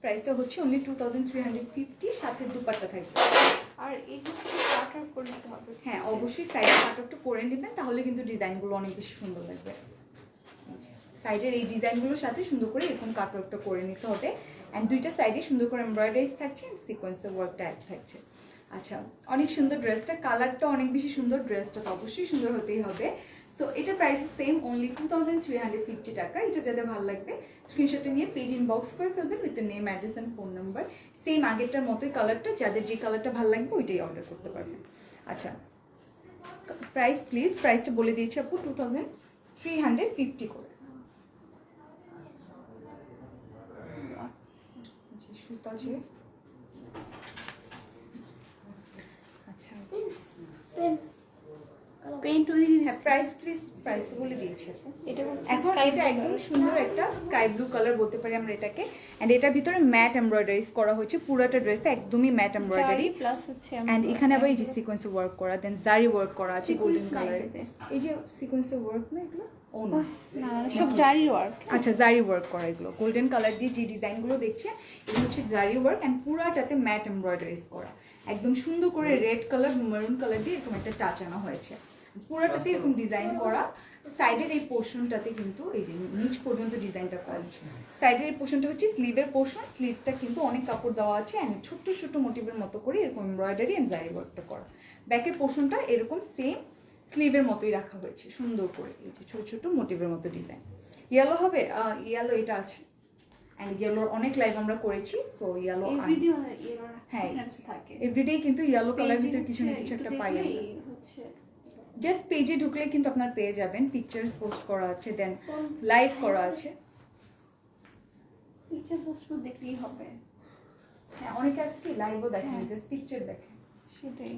Speaker 1: প্রাইসটা হচ্ছে অনলি 2350, সাথে দুপাট্টা থাকবে।
Speaker 2: আর এগুলো কাট আউট করে নিতে হবে।
Speaker 1: হ্যাঁ অবশ্যই সাইডে কাট আউটটা করে নেবেন, তাহলে কিন্তু ডিজাইনগুলো অনেক বেশি সুন্দর লাগবে। সাইডের এই ডিজাইনগুলোর সাথে সুন্দর করে এরকম কাট আউটটা করে নিতে হবে। অ্যান্ড দুইটা সাইডে সুন্দর করে এমব্রয়ডারিজ থাকছে, সিকোয়েন্সের ওয়ার্কটা অ্যাড থাকছে। আচ্ছা, অনেক সুন্দর ড্রেসটা, কালারটা অনেক বেশি সুন্দর, ড্রেসটা তো অবশ্যই সুন্দর হতেই হবে। সো এটার প্রাইস সেম, অনলি 2350 টাকা। এটা যাদের ভালো লাগবে স্ক্রিনশটে নিয়ে পেজ ইনবক্স করে ফেলবেন with name, address and phone number. Same আগেরটার মতোই কালারটা, যাদের যে কালারটা ভালো লাগবে ওইটাই অর্ডার করতে পারবেন। আচ্ছা, প্রাইস প্লিজ, প্রাইসটা বলে দিয়েছি আপু 2350 করে। সুতা যে আচ্ছা
Speaker 2: পেন্ট ওই
Speaker 1: হ্যাঁ প্রাইস প্লিজ প্রাইস তো বলে দিয়েছি আপু।
Speaker 2: এটা হচ্ছে
Speaker 1: এখন
Speaker 2: sky
Speaker 1: এটা
Speaker 2: blue
Speaker 1: একদম
Speaker 2: color।
Speaker 1: সুন্দর একটা স্কাই ব্লু কালার বলতে পারি আমরা এটাকে, এন্ড এটার ভিতরে ম্যাট এমব্রয়ডারিজ করা হয়েছে, পুরোটা ড্রেসে একদমই ম্যাট এমব্রয়ডারি,
Speaker 2: জারি প্লাস হচ্ছে
Speaker 1: এন্ড এখানে আবার এই যে সিকোয়েন্সে ওয়ার্ক করা, দেন জারি ওয়ার্ক করা আছে গোল্ডেন
Speaker 2: Sequence নাই
Speaker 1: কালারে।
Speaker 2: এটাতে।
Speaker 1: এই যে সিকোয়েন্সে ওয়ার্ক না এগুলো, ও না
Speaker 2: না সব জারি ওয়ার্ক।
Speaker 1: আচ্ছা জারি ওয়ার্ক করা, এগুলো গোল্ডেন কালার দিয়ে যে ডিজাইনগুলো দেখছে এগুলো হচ্ছে জারি ওয়ার্ক, অ্যান্ড পুরাটাতে ম্যাট এমব্রয়ডারিজ করা, একদম সুন্দর করে রেড কালার মেরুন কালার দিয়ে এরকম একটা টাচ আনা হয়েছে, পুরাটাতে এরকম ডিজাইন করা। সাইডের এই পোর্শনটাতে কিন্তু এই যে নিচ পর্যন্ত ডিজাইনটা করা, সাইডের এই পোর্শনটা হচ্ছে স্লিভের পোর্শন, স্লিভটা কিন্তু অনেক কাপড় দেওয়া আছে, অ্যান্ড ছোট্ট ছোট্ট মোটিভের মতো করে এরকম এমব্রয়ডারি অ্যান্ড জারি ওয়ার্কটা করা। ব্যাকের পোর্শনটা এরকম সেম স্লিভের মতোই রাখা হয়েছে সুন্দর করে, এই যে ছোট ছোট মোটিভের মতো ডিজাইন। ইয়েলো হবে, ইয়েলো এটা আছে, অ্যান্ড ইয়েলোর অনেক লাইভ আমরা করেছি, সো ইয়েলো
Speaker 2: এভরিডে
Speaker 1: হ্যাঁ
Speaker 2: কিছু থাকে।
Speaker 1: এভরিডে কিন্তু ইয়েলো কালার
Speaker 2: Page-এ
Speaker 1: ভিতরে কিছু না
Speaker 2: হচ্ছে
Speaker 1: কিছু একটা
Speaker 2: একটু
Speaker 1: পাই আমরা।
Speaker 2: দেখলেই হচ্ছে
Speaker 1: জাস্ট পেজে ঢুকলে কিন্তু আপনার পেয়ে যাবেন, পিকচার্স পোস্ট করা আছে, দেন লাইভ করা আছে।
Speaker 2: পিকচার পোস্ট দেখলেই হবে।
Speaker 1: হ্যাঁ অনেকে আছে কি লাইভও দেখেন,
Speaker 2: হ্যাঁ।
Speaker 1: জাস্ট পিকচার দেখেন।
Speaker 2: সেটাই।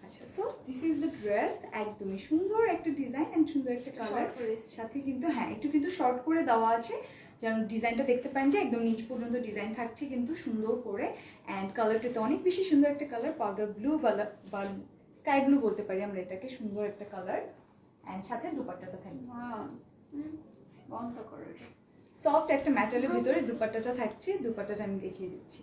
Speaker 1: আচ্ছা so this is the dress, একদমই সুন্দর একটা ডিজাইন অ্যান্ড সুন্দর একটা কালার,
Speaker 2: Short করে এসেছে।
Speaker 1: সাথে কিন্তু হ্যাঁ একটু কিন্তু শর্ট করে দেওয়া আছে, যেন ডিজাইনটা দেখতে পান যে একদম নিচ পর্যন্ত ডিজাইন থাকছে কিন্তু সুন্দর করে, অ্যান্ড কালারটাতে অনেক বেশি সুন্দর একটা কালার, পাউডার ব্লু বা স্কাই ব্লু বলতে পারি আমরা এটাকে, সুন্দর একটা কালার, অ্যান্ড সাথে দুপাট্টাটা থাকবে
Speaker 2: বন্ধ করে
Speaker 1: সফট একটা ম্যাটেরিয়ালের ভিতরে দুপাট্টাটা থাকছে, দুপাট্টাটা আমি দেখিয়ে দিচ্ছি।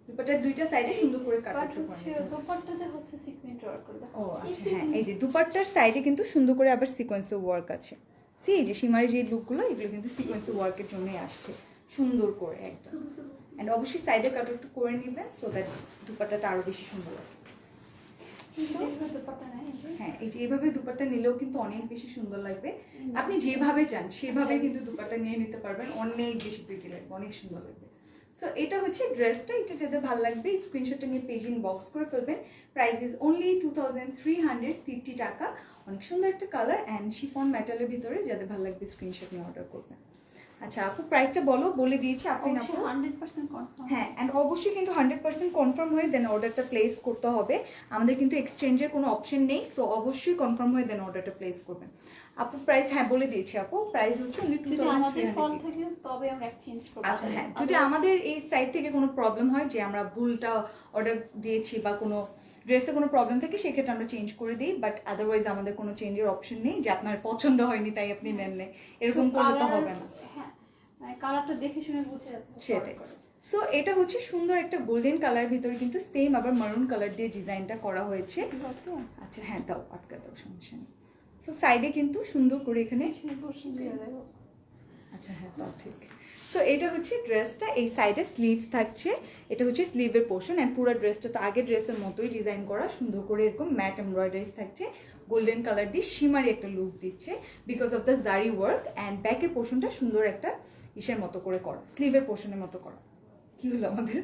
Speaker 1: দুপাট্টার দুইটা সাইডে সুন্দর করে
Speaker 2: বাট
Speaker 1: কাটাটা
Speaker 2: হচ্ছে দোপাট্টাতে হচ্ছে সিকোয়েন্ট ওয়ার্ক করে
Speaker 1: ও আচ্ছা হ্যাঁ এই যে দুপাট্টার সাইডে কিন্তু সুন্দর করে আবার সিকোয়েন্সের ওয়ার্ক আছে, এই যে সীমারি যে লুকগুলো এগুলো কিন্তু সিকোয়েন্সের ওয়ার্কের জন্যই আসছে সুন্দর করে একদম, অ্যান্ড অবশ্যই সাইডে কাট একটু করে নেবেন সো দ্যাট দুপাট্টাটা আরো বেশি সুন্দর লাগে।
Speaker 2: দোপাট্টা নাই
Speaker 1: হ্যাঁ এই যে এইভাবে দুপাট্টা নিলেও কিন্তু অনেক বেশি সুন্দর লাগবে, আপনি যেভাবে চান সেভাবে কিন্তু দুপাট্টা নিয়ে নিতে পারবেন, অনেক বেশি প্রিটি লাগবে, অনেক সুন্দর লাগবে। সো এটা হচ্ছে ড্রেসটা, এটা যাদের ভালো লাগবে স্ক্রিনশটটা নিয়ে পেজ ইনবক্স করে ফেলবেন। প্রাইস ইজ অনলি 2350 টাকা, অনেক সুন্দর একটা কালার অ্যান্ড শিফন মেটালের ভিতরে, যাদের ভালো লাগবে স্ক্রিনশট নিয়ে অর্ডার করবেন। আচ্ছা আপু প্রাইসটা বলে দিয়েছি আপনি না?
Speaker 2: 100% কনফার্ম।
Speaker 1: হ্যাঁ অ্যান্ড অবশ্যই কিন্তু 100% কনফার্ম হয়ে দেন অর্ডারটা প্লেস করতে হবে, আমাদের কিন্তু এক্সচেঞ্জের কোনো অপশন নেই, সো অবশ্যই কনফার্ম হয়ে দেন অর্ডারটা প্লেস করবেন। আপু প্রাইস হ্যাঁ বলে দিয়েছি আপু, প্রাইস হচ্ছে অনলি
Speaker 2: যদি আমাদের ফল
Speaker 1: 2350।
Speaker 2: থাকে তবে আমরা এক্সচেঞ্জ করব।
Speaker 1: আচ্ছা হ্যাঁ যদি আমাদের এই সাইড থেকে কোনো প্রবলেম হয় যে আমরা ভুলটা অর্ডার দিয়েছি বা কোনো ড্রেসে কোনো প্রবলেম থাকে সেক্ষেত্রে আমরা চেঞ্জ করে দিই, বাট আদারওয়াইজ আমাদের কোনো চেঞ্জের অপশন নেই যে আপনার পছন্দ হয়নি তাই আপনি নেন নাই, এরকম করলে তো হবে না।
Speaker 2: হ্যাঁ মানে কালারটা দেখে শুনে বুঝে যাচ্ছে
Speaker 1: সেটাই। সো এটা হচ্ছে সুন্দর একটা গোল্ডেন কালার ভিতরে কিন্তু সেম আবার মারুন কালার দিয়ে ডিজাইনটা করা হয়েছে। আচ্ছা হ্যাঁ দাও আটকা দাও সমস্যা নেই। সো সাইডে কিন্তু সুন্দর করে এখানে আচ্ছা হ্যাঁ তাও ঠিক। সো এটা হচ্ছে ড্রেসটা, এই সাইডে স্লিভ থাকছে, এটা হচ্ছে স্লিভের পোর্শন, অ্যান্ড পুরো ড্রেসটা তো আগের ড্রেসের মতোই ডিজাইন করা, সুন্দর করে এরকম ম্যাট এমব্রয়ডারিজ থাকছে, গোল্ডেন কালার দিয়ে শিমারি একটা লুক দিচ্ছে বিকজ অফ দ্য জারি ওয়ার্ক, অ্যান্ড ব্যাকের পোর্শনটা সুন্দর একটা ইসের মতো করে করা, স্লিভের পোর্শনের মতো করা। কি হলো আমাদের?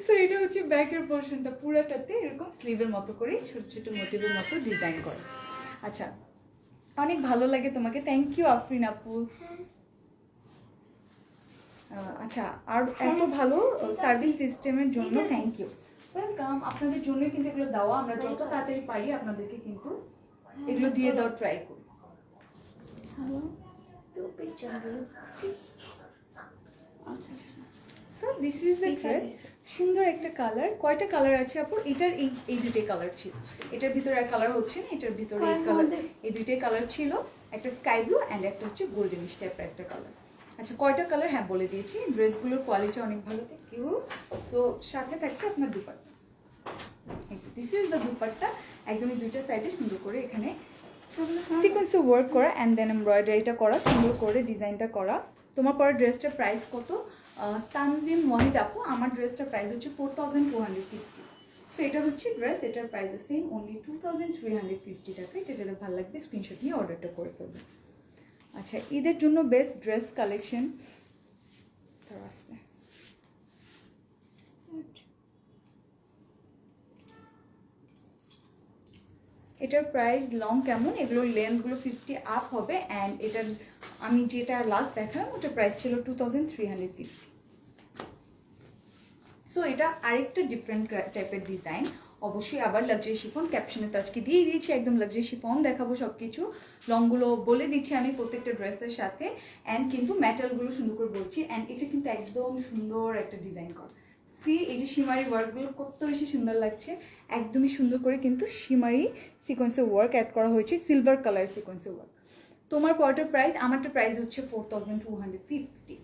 Speaker 1: সো এটা হচ্ছে ব্যাকের পোর্শনটা, পুরাটাতে এরকম স্লিভের মতো করে ছোট ছোট মোটিভের মতো ডিজাইন করা। আচ্ছা অনেক ভালো লাগে তোমাকে, থ্যাংক ইউ আফরিন আপু। আচ্ছা আর এত ভালো সার্ভিস সিস্টেমের জন্য থ্যাংক ইউ, ওয়েলকাম। আপনাদের জন্য কিন্তু এগুলো দেওয়া, আমরা যত তাড়াতাড়ি পারি আপনাদেরকে কিন্তু এগুলো দিয়ে দেওয়ার ট্রাই করি।
Speaker 2: হ্যালো টু পিকচার আচ্ছা
Speaker 1: so this is the dress, সুন্দর একটা কালার। কয়টা কালার আছে আপুর? এটার এই দুটোই কালার ছিল, এটার ভিতরে আর কালার হচ্ছে না, এটার ভিতরে এই কালার, এই দুটোই কালার ছিল, একটা স্কাই ব্লু অ্যান্ড একটা হচ্ছে গোল্ডেনিশ টাইপের একটা কালার। আচ্ছা কয়টা কালার? হ্যাঁ বলে দিয়েছি। ড্রেসগুলোর কোয়ালিটি অনেক ভালো, থ্যাংক ইউ। সো সাথে থাকছে আপনার dupatta, this is the dupatta, একদমই দুইটা সাইডে সুন্দর করে এখানে সিকোয়েন্সে ওয়ার্ক করা অ্যান্ড দেন এমব্রয়ডারিটা করা, সুন্দর করে ডিজাইনটা করা। তোমার পরে ড্রেসটার প্রাইস কত? তানজিম ওয়াহিদ আপু, আমার ড্রেসটার প্রাইস হচ্ছে 4250। সো এটা হচ্ছে ড্রেস, এটার প্রাইস সেম অনলি 2350 টাকা। এটা যাদের ভালো লাগবে স্ক্রিনশট নিয়ে অর্ডারটা করে ফেলবে। আচ্ছা ঈদের জন্য বেস্ট ড্রেস কালেকশন আসতে এটার প্রাইস লং কেমন, এগুলোর লেন্থগুলো 50 আপ হবে। অ্যান্ড এটার আমি যেটা লাস্ট দেখালাম ওটার প্রাইস ছিল 2350। সো এটা আরেকটা ডিফারেন্ট টাইপের ডিজাইন। অবশ্যই আবার লাক্সারি শিফন, ক্যাপশনে তো আজকে দিয়ে দিয়েছি, একদম লাক্সারি শিফন দেখাবো সব কিছু। লংগুলো বলে দিচ্ছি আমি প্রত্যেকটা ড্রেসের সাথে। অ্যান্ড কিন্তু মেটালগুলো সুন্দর করে বলছি। অ্যান্ড এটা কিন্তু একদম সুন্দর একটা ডিজাইন করা। সি এই যে শিমারি ওয়ার্কগুলো কত বেশি সুন্দর লাগছে, একদমই সুন্দর করে কিন্তু শিমারি সিকোয়েন্সের ওয়ার্ক অ্যাড করা হয়েছে, সিলভার কালার সিকোয়েন্সের ওয়ার্ক। তোমার পরটার প্রাইস, আমারটা প্রাইস হচ্ছে 4250।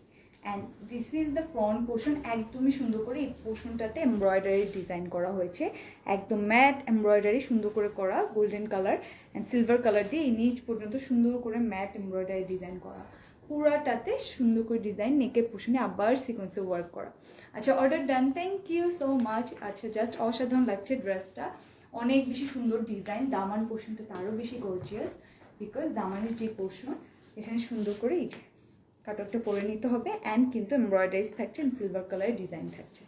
Speaker 1: And this is the front portion, একদমই সুন্দর করে এই পোর্শনটাতে এমব্রয়ডারি ডিজাইন করা হয়েছে, একদম ম্যাট এমব্রয়ডারি সুন্দর করে করা, golden colour and silver colour দিয়ে এই নিচ পর্যন্ত সুন্দর করে ম্যাট এমব্রয়ডারি ডিজাইন করা, পুরাটাতে সুন্দর করে ডিজাইন, নেকের পোর্শনে আবার সিকোয়েন্সে ওয়ার্ক করা। আচ্ছা, order done, thank you so much. আচ্ছা, জাস্ট অসাধারণ লাগছে ড্রেসটা, অনেক বেশি সুন্দর ডিজাইন। দামান পোর্শনটা আরও বেশি গর্জিয়াস, বিকজ দামানের যে পোর্শন এখানে সুন্দর করে এই যে কাটরটা পরে নিতে হবে। অ্যান্ড কিন্তু এমব্রয়ডারিজ থাকছে, সিলভার কালারের ডিজাইন থাকছে।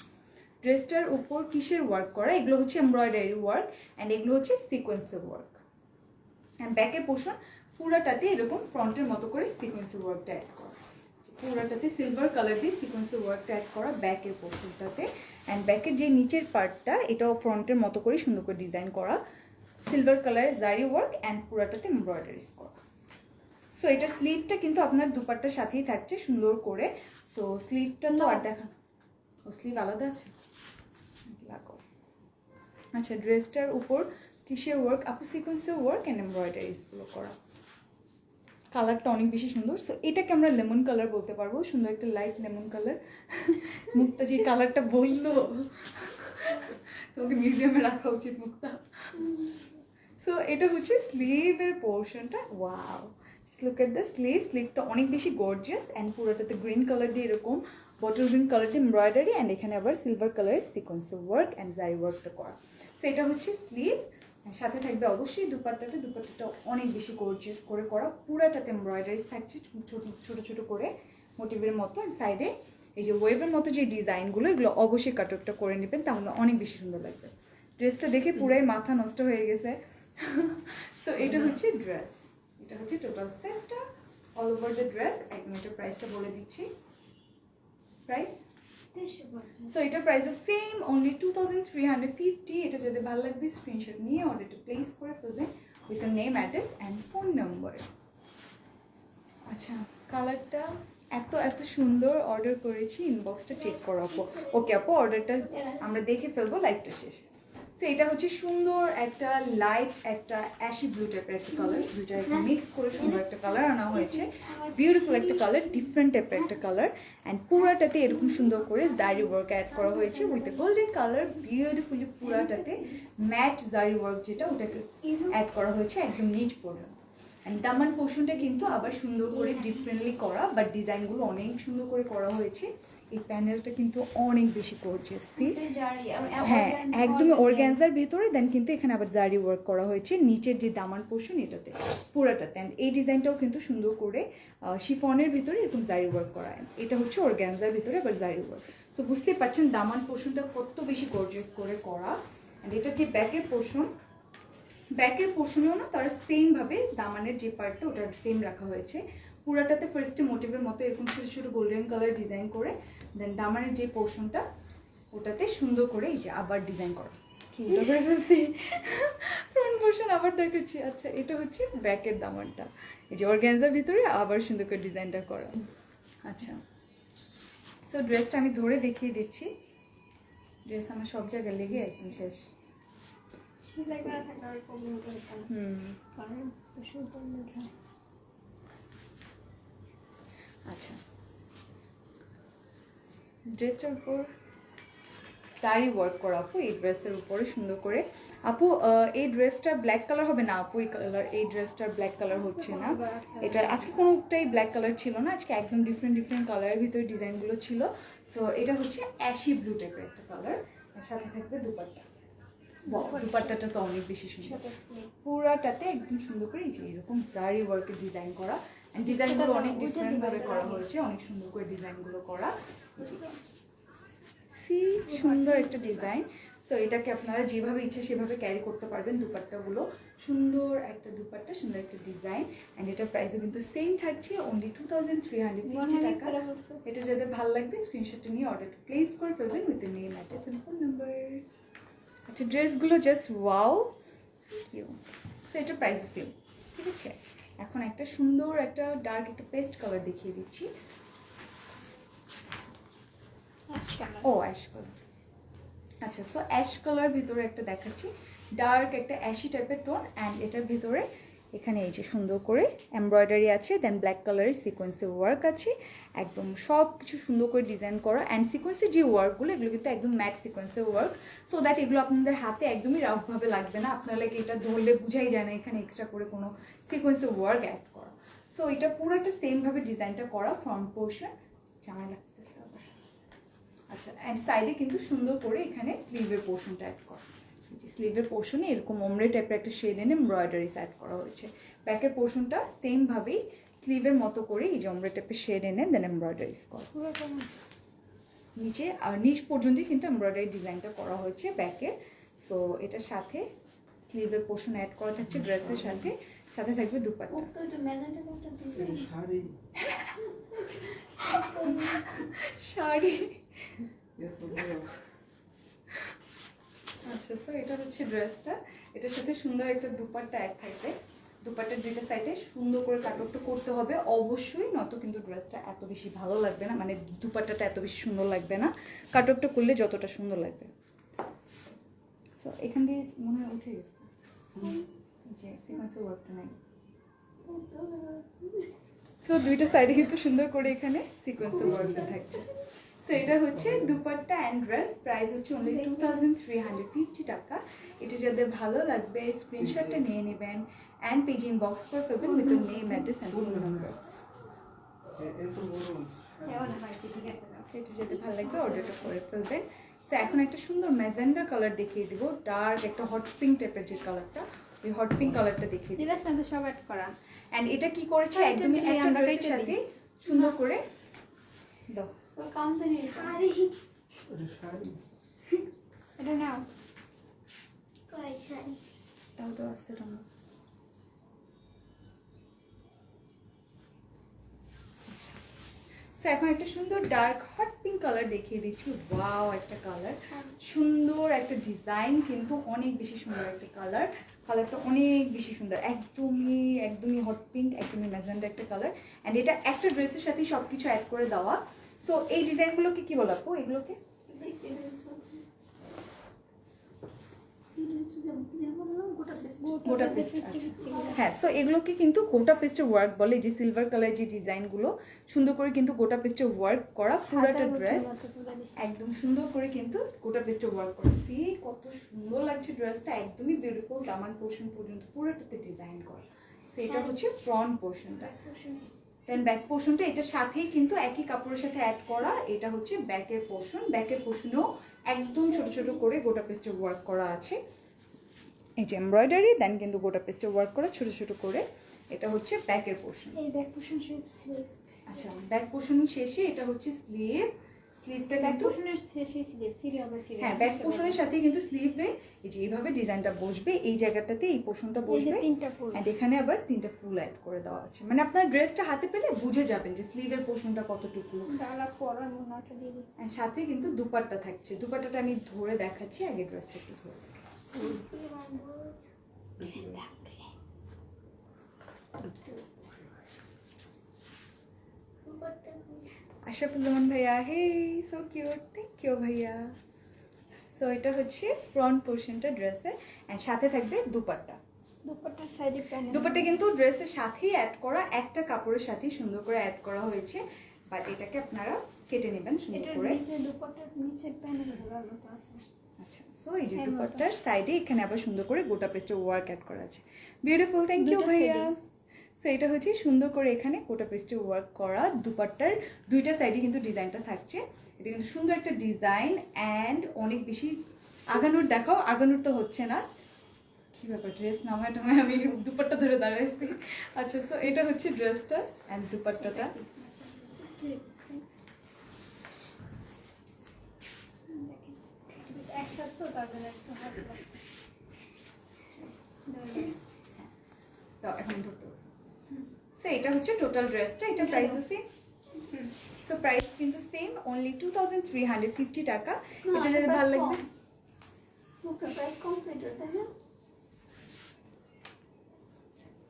Speaker 1: ড্রেসটার উপর কিসের ওয়ার্ক করা, এগুলো হচ্ছে এমব্রয়ডারি ওয়ার্ক অ্যান্ড এগুলো হচ্ছে সিকোয়েন্সের ওয়ার্ক। অ্যান্ড ব্যাকের পোর্শন পুরাটাতে এরকম ফ্রন্টের মতো করে সিকোয়েন্সের ওয়ার্কটা অ্যাড করা, পুরাটাতে সিলভার কালার দিয়ে সিকোয়েন্সের ওয়ার্কটা অ্যাড করা ব্যাকের পোর্শনটাতে। অ্যান্ড ব্যাকের যে নিচের পার্টটা এটাও ফ্রন্টের মতো করে সুন্দর করে ডিজাইন করা, সিলভার কালারের জারি ওয়ার্ক অ্যান্ড পুরাটাতে এমব্রয়ডারিজ করা। সো এটার স্লিভটা কিন্তু আপনার দুপাট্টার সাথেই থাকছে সুন্দর করে। সো স্লিভটা তো আর দেখানো, ও স্লিভ আলাদা আছে। আচ্ছা, ড্রেসটার উপর কিসের ওয়ার্ক, আপু সিকোয়েন্সের ওয়ার্ক অ্যান্ড এমব্রয়ডারিজগুলো করা, কালারটা অনেক বেশি সুন্দর। সো এটাকে আমরা লেমন কালার বলতে পারবো, সুন্দর একটা লাইট লেমন কালার। মুক্তা যে কালারটা বললো, তোমাকে মিউজিয়ামে রাখা উচিত মুক্তা। সো এটা হচ্ছে স্লিভের পোর্শনটা, wow, look at the sleeve, স্লিভটা অনেক বেশি গর্জিয়াস অ্যান্ড পুরোটাতে গ্রিন কালার দিয়ে এরকম বটল গ্রিন কালার দিয়ে এমব্রয়ডারি অ্যান্ড এখানে আবার সিলভার কালারের সিকোয়েন্সের ওয়ার্ক অ্যান্ড জারি ওয়ার্কটা করা। সো এটা হচ্ছে স্লিভ, সাথে থাকবে অবশ্যই দুপাট্টাটা, দুপাট্টাটা অনেক বেশি গর্জিয়াস করে করা, পুরাটাতে এমব্রয়ডারিজ থাকছে ছোট ছোট করে মোটিভের মতো। অ্যান্ড সাইডে এই যে ওয়েভের মতো যে ডিজাইনগুলো, এগুলো অবশ্যই কাটওয়ার্কটা করে নেবেন, তাহলে অনেক বেশি সুন্দর লাগবে। ড্রেসটা দেখে পুরাই মাথা নষ্ট হয়ে গেছে। সো এটা হচ্ছে ড্রেস, এটা হচ্ছে টোটাল সেটটা, অল ওভার দ্য ড্রেস। একদম এটার প্রাইসটা বলে দিচ্ছি, প্রাইস। সো এটার প্রাইস সেম, অনলি 2350। এটা যদি ভালো লাগবে স্ক্রিনশট নিয়ে অর্ডারটা প্লেস করে ফেলবেন with name, address and phone number. আচ্ছা, কালারটা এত এত সুন্দর, অর্ডার করেছি, ইনবক্সটা চেক করো আপু। ওকে আপু, অর্ডারটা আমরা দেখে ফেলবো লাইভটা শেষে। সো এটা হচ্ছে সুন্দর একটা লাইট একটা অ্যাশি ব্লু টাইপের একটা কালার, দুইটা একটা মিক্স করে সুন্দর একটা কালার আনা হয়েছে, বিউটিফুল একটা কালার, ডিফারেন্ট টাইপের একটা কালার। অ্যান্ড পুরাটাতে এরকম সুন্দর করে জারি ওয়ার্ক অ্যাড করা হয়েছে উইথ গোল্ডেন কালার, বিউটিফুলি পুরাটাতে ম্যাট জারি ওয়ার্ক যেটা ওটাকে অ্যাড করা হয়েছে একদম নিচ পর্যন্ত। অ্যান্ড দামান পোর্শনটা কিন্তু আবার সুন্দর করে ডিফারেন্টলি করা, বাট ডিজাইনগুলো অনেক সুন্দর করে করা হয়েছে। এই প্যানেলটা কিন্তু অনেক বেশি গর্জিয়াস, হ্যাঁ একদমই অর্গানজার ভেতরে, দেন কিন্তু এখানে আবার জারি ওয়ার্ক করা হয়েছে নিচের যে দামান পোর্শন এটাতে পুরাটাতে। অ্যান্ড এই ডিজাইনটাও কিন্তু সুন্দর করে শিফনের ভিতরে এরকম জারি ওয়ার্ক করা, এটা হচ্ছে অর্গানজার ভিতরে আবার জারি ওয়ার্ক। তো বুঝতে পারছেন দামান পোর্শনটা কত বেশি গর্জিয়াস করে করা। অ্যান্ড এটা যে ব্যাকের পোর্শন, ব্যাকের পোর্শনেও না তার সেমভাবে দামানের যে পার্টটা ওটা সেম রাখা হয়েছে, পুরাটাতে ফার্স্টে মোটিভের মতো এরকম ছোটো ছোটো গোল্ডেন কালার ডিজাইন করে, দেন দামানের যে পোর্শনটা ওটাতে সুন্দর করে এই যে আবার ডিজাইন করা, কি করে ফেলছি ফ্রন্ট পোর্শন আবার দেখেছি। আচ্ছা, এটা হচ্ছে ব্যাকের দামানটা, এই যে অর্গানজার ভিতরে আবার সুন্দর করে ডিজাইনটা করা। আচ্ছা, সো ড্রেসটা আমি ধরে দেখিয়ে দিচ্ছি, ড্রেস আমার সব জায়গায় লেগে একদম শেষ। আচ্ছা, ড্রেসটার উপর সারি ওয়ার্ক করা আপু, এই ড্রেসের উপরে সুন্দর করে। আপু এই ড্রেসটা ব্ল্যাক কালার হবে না আপু, এই ড্রেসটার ব্ল্যাক কালার হচ্ছে না, এটার আজকে কোনোটাই ব্ল্যাক কালার ছিল না, আজকে একদম ডিফারেন্ট ডিফারেন্ট কালারের ভিতরে ডিজাইনগুলো ছিল। সো এটা হচ্ছে অ্যাশি ব্লু টাইপের একটা কালার, সাথে থাকবে দুপাট্টা। দুপাট্টাটা তো অনেক বেশি সুন্দর, পুরাটাতে একদম সুন্দর করে এই যে এরকম জারি ওয়ার্কের ডিজাইন করা, এন্ড ডিজাইনগুলো অনেক ডিফারেন্ট ভাবে করা হয়েছে, অনেক সুন্দর করে ডিজাইনগুলো করা, সি সুন্দর একটা ডিজাইন। সো এটাকে আপনারা যেভাবে ইচ্ছে সেভাবে ক্যারি করতে পারবেন। দুপাট্টাগুলো সুন্দর একটা দুপাট্টা, সুন্দর একটা ডিজাইন, অ্যান্ড এটার প্রাইসও কিন্তু সেম থাকছে অনলি 2350 টাকা। এটা যাদের ভালো লাগবে স্ক্রিনশটটা নিয়ে অর্ডারটা প্লেস করে ফেলবেন with name, address and phone number. আচ্ছা, ড্রেসগুলো জাস্ট ওয়াও কিউ। সো এটার প্রাইসও সেম, ঠিক আছে। এখন একটা সুন্দর একটা ডার্ক একটা পেস্ট কালার দেখিয়ে দিচ্ছি। ও অ্যাশ কালার, আচ্ছা। সো অ্যাশ কালার ভিতরে একটা দেখাচ্ছি, ডার্ক একটা অ্যাশি টাইপের টোন, অ্যান্ড এটার ভিতরে এখানে এই যে সুন্দর করে এমব্রয়ডারি আছে, দেন ব্ল্যাক কালারের সিকোয়েন্সের ওয়ার্ক আছে, একদম সব কিছু সুন্দর করে ডিজাইন করা। অ্যান্ড সিকোয়েন্সের যে ওয়ার্কগুলো এগুলো কিন্তু একদম ম্যাট সিকোয়েন্সের ওয়ার্ক, সো দ্যাট এগুলো আপনাদের হাতে একদমই রাফভাবে লাগবে না, আপনার লাগে এটা ধরলে বুঝাই যায় না এখানে এক্সট্রা করে কোনো সিকোয়েন্সের ওয়ার্ক অ্যাড করা। সো এটা পুরো একটা সেমভাবে ডিজাইনটা করা, ফ্রন্ট পোর্শন জামাই লাগতেছে আবার। আচ্ছা, অ্যান্ড সাইডে কিন্তু সুন্দর করে এখানে স্লিভের পোর্শনটা অ্যাড করা, স্লিভের পোর্শনে এরকম ওমরে টাইপের একটা শেড এনে এমব্রয়ডারিস অ্যাড করা হয়েছে। ব্যাকের পোর্শনটা সেমভাবেই স্লিভের মতো করে এই যে ওমরে টাইপের শেড এনে দেন এমব্রয়ডারিস করা নিচে, আর নিচ পর্যন্তই কিন্তু এমব্রয়ডারি ডিজাইনটা করা হয়েছে ব্যাকের। সো এটার সাথে স্লিভের পোর্শন অ্যাড করা থাকছে ড্রেসের সাথে, সাথে থাকবে দুপাট্টা। শাড়ি। আচ্ছা, তো এটা হচ্ছে ড্রেসটা, এটার সাথে সুন্দর একটা দুপাট্টা অ্যাড থাকবে। দুপাট্টার দুইটা সাইডে সুন্দর করে কাটওয়ার্কটা করতে হবে অবশ্যই, নয়তো কিন্তু ড্রেসটা এত বেশি ভালো লাগবে না, মানে দুপাট্টাটা এত বেশি সুন্দর লাগবে না কাটওয়ার্কটা করলে যতটা সুন্দর লাগবে। তো এখান দিয়ে মনে হয় উঠে গেছে যে সিকোয়েন্সের ওয়ার্কটা নাই। সো দুইটা সাইডে কিন্তু সুন্দর করে এখানে সিকোয়েন্সের ওয়ার্কটা থাকছে। সো এটা হচ্ছে দুপাট্টা অ্যান্ড ড্রেস, প্রাইস হচ্ছে অনলি 2350 টাকা। এটা যাদের ভালো লাগবে স্ক্রিনশটটা নিয়ে নেবেন অ্যান্ড পেজ ইনবক্স করে ফেলবেন with name, address and phone number. এটা যাদের ভালো লাগবে অর্ডারটা করে ফেলবেন। তো এখন একটা সুন্দর ম্যাজেন্ডা কালার দেখিয়ে দিব, ডার্ক একটা হট পিঙ্ক টাইপের যে কালারটা, ওই হট পিঙ্ক কালারটা দেখিয়ে দিব।
Speaker 2: এটার সাথে সব অ্যাড করা,
Speaker 1: অ্যান্ড এটা কি করেছে একদমই একটা ড্রেসের সাথে সুন্দর করে দাও।
Speaker 2: কাম তো নেই, এটা নাও
Speaker 1: তাও তো আসছে রঙ। সো এখন একটা সুন্দর ডার্ক হট পিঙ্ক কালার দেখিয়ে দিচ্ছি। ওয়াও একটা কালার, সুন্দর একটা ডিজাইন, কিন্তু অনেক বেশি সুন্দর একটা কালার। কালারটা অনেক বেশি সুন্দর, একদমই হট পিঙ্ক, একদমই ম্যাজেন্ডা একটা কালার। অ্যান্ড এটা একটা ড্রেসের সাথেই সব কিছু অ্যাড করে দেওয়া। সো এই ডিজাইনগুলোকে কি বলা আপু? এগুলোকে গোটা পেস্ট। হ্যাঁ, সো এগুলোকে কিন্তু গোটা পেস্টের ওয়ার্ক বলে, যে সিলভার কালার যে ডিজাইনগুলো সুন্দর করে কিন্তু গোটা পেস্টের ওয়ার্ক করা পুরোটা ড্রেস, একদম সুন্দর করে কিন্তু গোটা পেস্টের ওয়ার্ক করা। সি কত সুন্দর লাগছে ড্রেসটা, একদমই বিউটিফুল। দামান পোর্শন পর্যন্ত পুরোটাতে ডিজাইন করা। সো এটা হচ্ছে ফ্রন্ট পোর্শনটা, দেন ব্যাক পোর্শনটা এটার সাথেই কিন্তু একই কাপড়ের সাথে অ্যাড করা। এটা হচ্ছে ব্যাকের পোর্শন, ব্যাকের পোর্শনেও একদম ছোট ছোট করে গোটা পেস্টের ওয়ার্ক করা আছে। এই যে এমব্রয়ডারি, দেন কিন্তু গোটা পেস্টের ওয়ার্ক করা ছোট ছোট করে। এটা হচ্ছে ব্যাকের পোর্শন।
Speaker 2: এই ব্যাক পোর্শন স্লিভ।
Speaker 1: আচ্ছা, ব্যাক পোর্শন শেষে এটা হচ্ছে স্লিভ। স্লিভটা
Speaker 2: ব্যাক
Speaker 1: কিন্তু
Speaker 2: পোর্শনের শেষে স্লিভ, সিরিয়াল বাই সিরিয়াল।
Speaker 1: হ্যাঁ, ব্যাক পোর্শনের সাথে কিন্তু স্লিভে এই যে এইভাবে ডিজাইনটা বসবে, এই জায়গাটাতে এই পোর্শনটা বসবে,
Speaker 2: তিনটা ফুল,
Speaker 1: এন্ড এখানে আবার তিনটা ফুল অ্যাড করে দেওয়া আছে। মানে আপনার ড্রেসটা হাতে পেলে বুঝে যাবেন যে স্লিভের পোর্শনটা কতটুকু।
Speaker 2: ডালা পরা মোনাটা দিয়ে দিই।
Speaker 1: এন্ড সাথে কিন্তু দুপাট্টা থাকছে। দুপাট্টাটা আমি ধরে দেখাচ্ছি, আগে ড্রেসটা একটু ধরে আশরাফুজ্জামান ভাইয়া, হে সো কিউট, থ্যাংক ইউ ভাইয়া। সো এটা হচ্ছে ফ্রন্ট পোর্শনটা ড্রেসের, এন্ড সাথে থাকবে দুপাট্টা।
Speaker 2: দুপাট্টার সাইডে প্যানেল,
Speaker 1: দুপাট্টা কিন্তু ড্রেসের সাথেই অ্যাড করা, একটা কাপড়ের সাথেই সুন্দর করে অ্যাড করা হয়েছে, বাট এটাকে আপনারা কেটে নেবেন সুন্দর
Speaker 2: এটা
Speaker 1: করে।
Speaker 2: নিচে দুপাট্টার নিচে প্যানেল ঘোরার মতো আছে।
Speaker 1: আচ্ছা, সো এই যে দুপাট্টার সাইডে এখানে আবার সুন্দর করে গোটা পেস্টের ওয়ার্ক অ্যাড করা আছে। বিউটিফুল, থ্যাংক ইউ ভাইয়া। সো এটা হচ্ছে সুন্দর করে এখানে গোটা পেস্টের ওয়ার্ক করা। দুপাট্টার দুইটা সাইডে কিন্তু ডিজাইনটা থাকছে। এটা কিন্তু সুন্দর একটা ডিজাইন, অ্যান্ড অনেক বেশি আগানোর দেখাও, আগানোর তো হচ্ছে না, কি ব্যাপার ড্রেস নামায় টামায় আমি দুপাট্টা ধরে দাঁড়াইছি। আচ্ছা, সো এটা হচ্ছে ড্রেসটা অ্যান্ড দুপাট্টাটা।
Speaker 2: একসাথে তো তার কালার একটু হট
Speaker 1: তো এখন ধরতে সো এটা হচ্ছে টোটাল ড্রেসটা, এটা প্রাইস আছে। সো প্রাইস কিন্তু সেম, অনলি 2350 টাকা। এটা যদি ভালো লাগবে,
Speaker 2: ওকে প্রাইস কম তো এটা দেখেন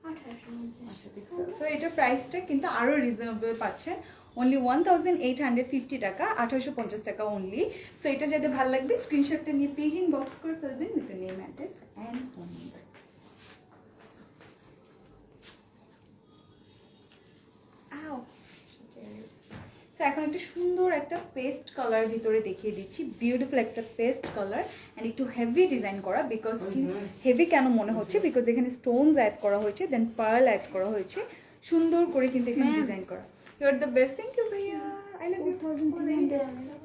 Speaker 2: 1850।
Speaker 1: আচ্ছা দেখছো। সো এটা প্রাইসটা কিন্তু আরো রিজনেবল পাচ্ছেন, অনলি 1850 টাকা, 1850 টাকা অনলি। সো এটা যদি ভালো লাগবে স্ক্রিনশটটা নিয়ে পেজ ইনবক্স করে ফেলবেন with name, address and phone number. So এখন একটা সুন্দর একটা পেস্ট কালার ভিতরে দেখিয়ে দিচ্ছি, বিউটিফুল একটা পেস্ট কালার অ্যান্ড একটু হেভি ডিজাইন করা। বিকজ হেভি কেন মনে হচ্ছে, বিকজ এখানে স্টোনস অ্যাড করা হয়েছে, দেন পার্ল অ্যাড করা হয়েছে, সুন্দর করে কিন্তু এখানে ডিজাইন করা। You are the best, thank you ভাইয়া, আই লাভ ইউ।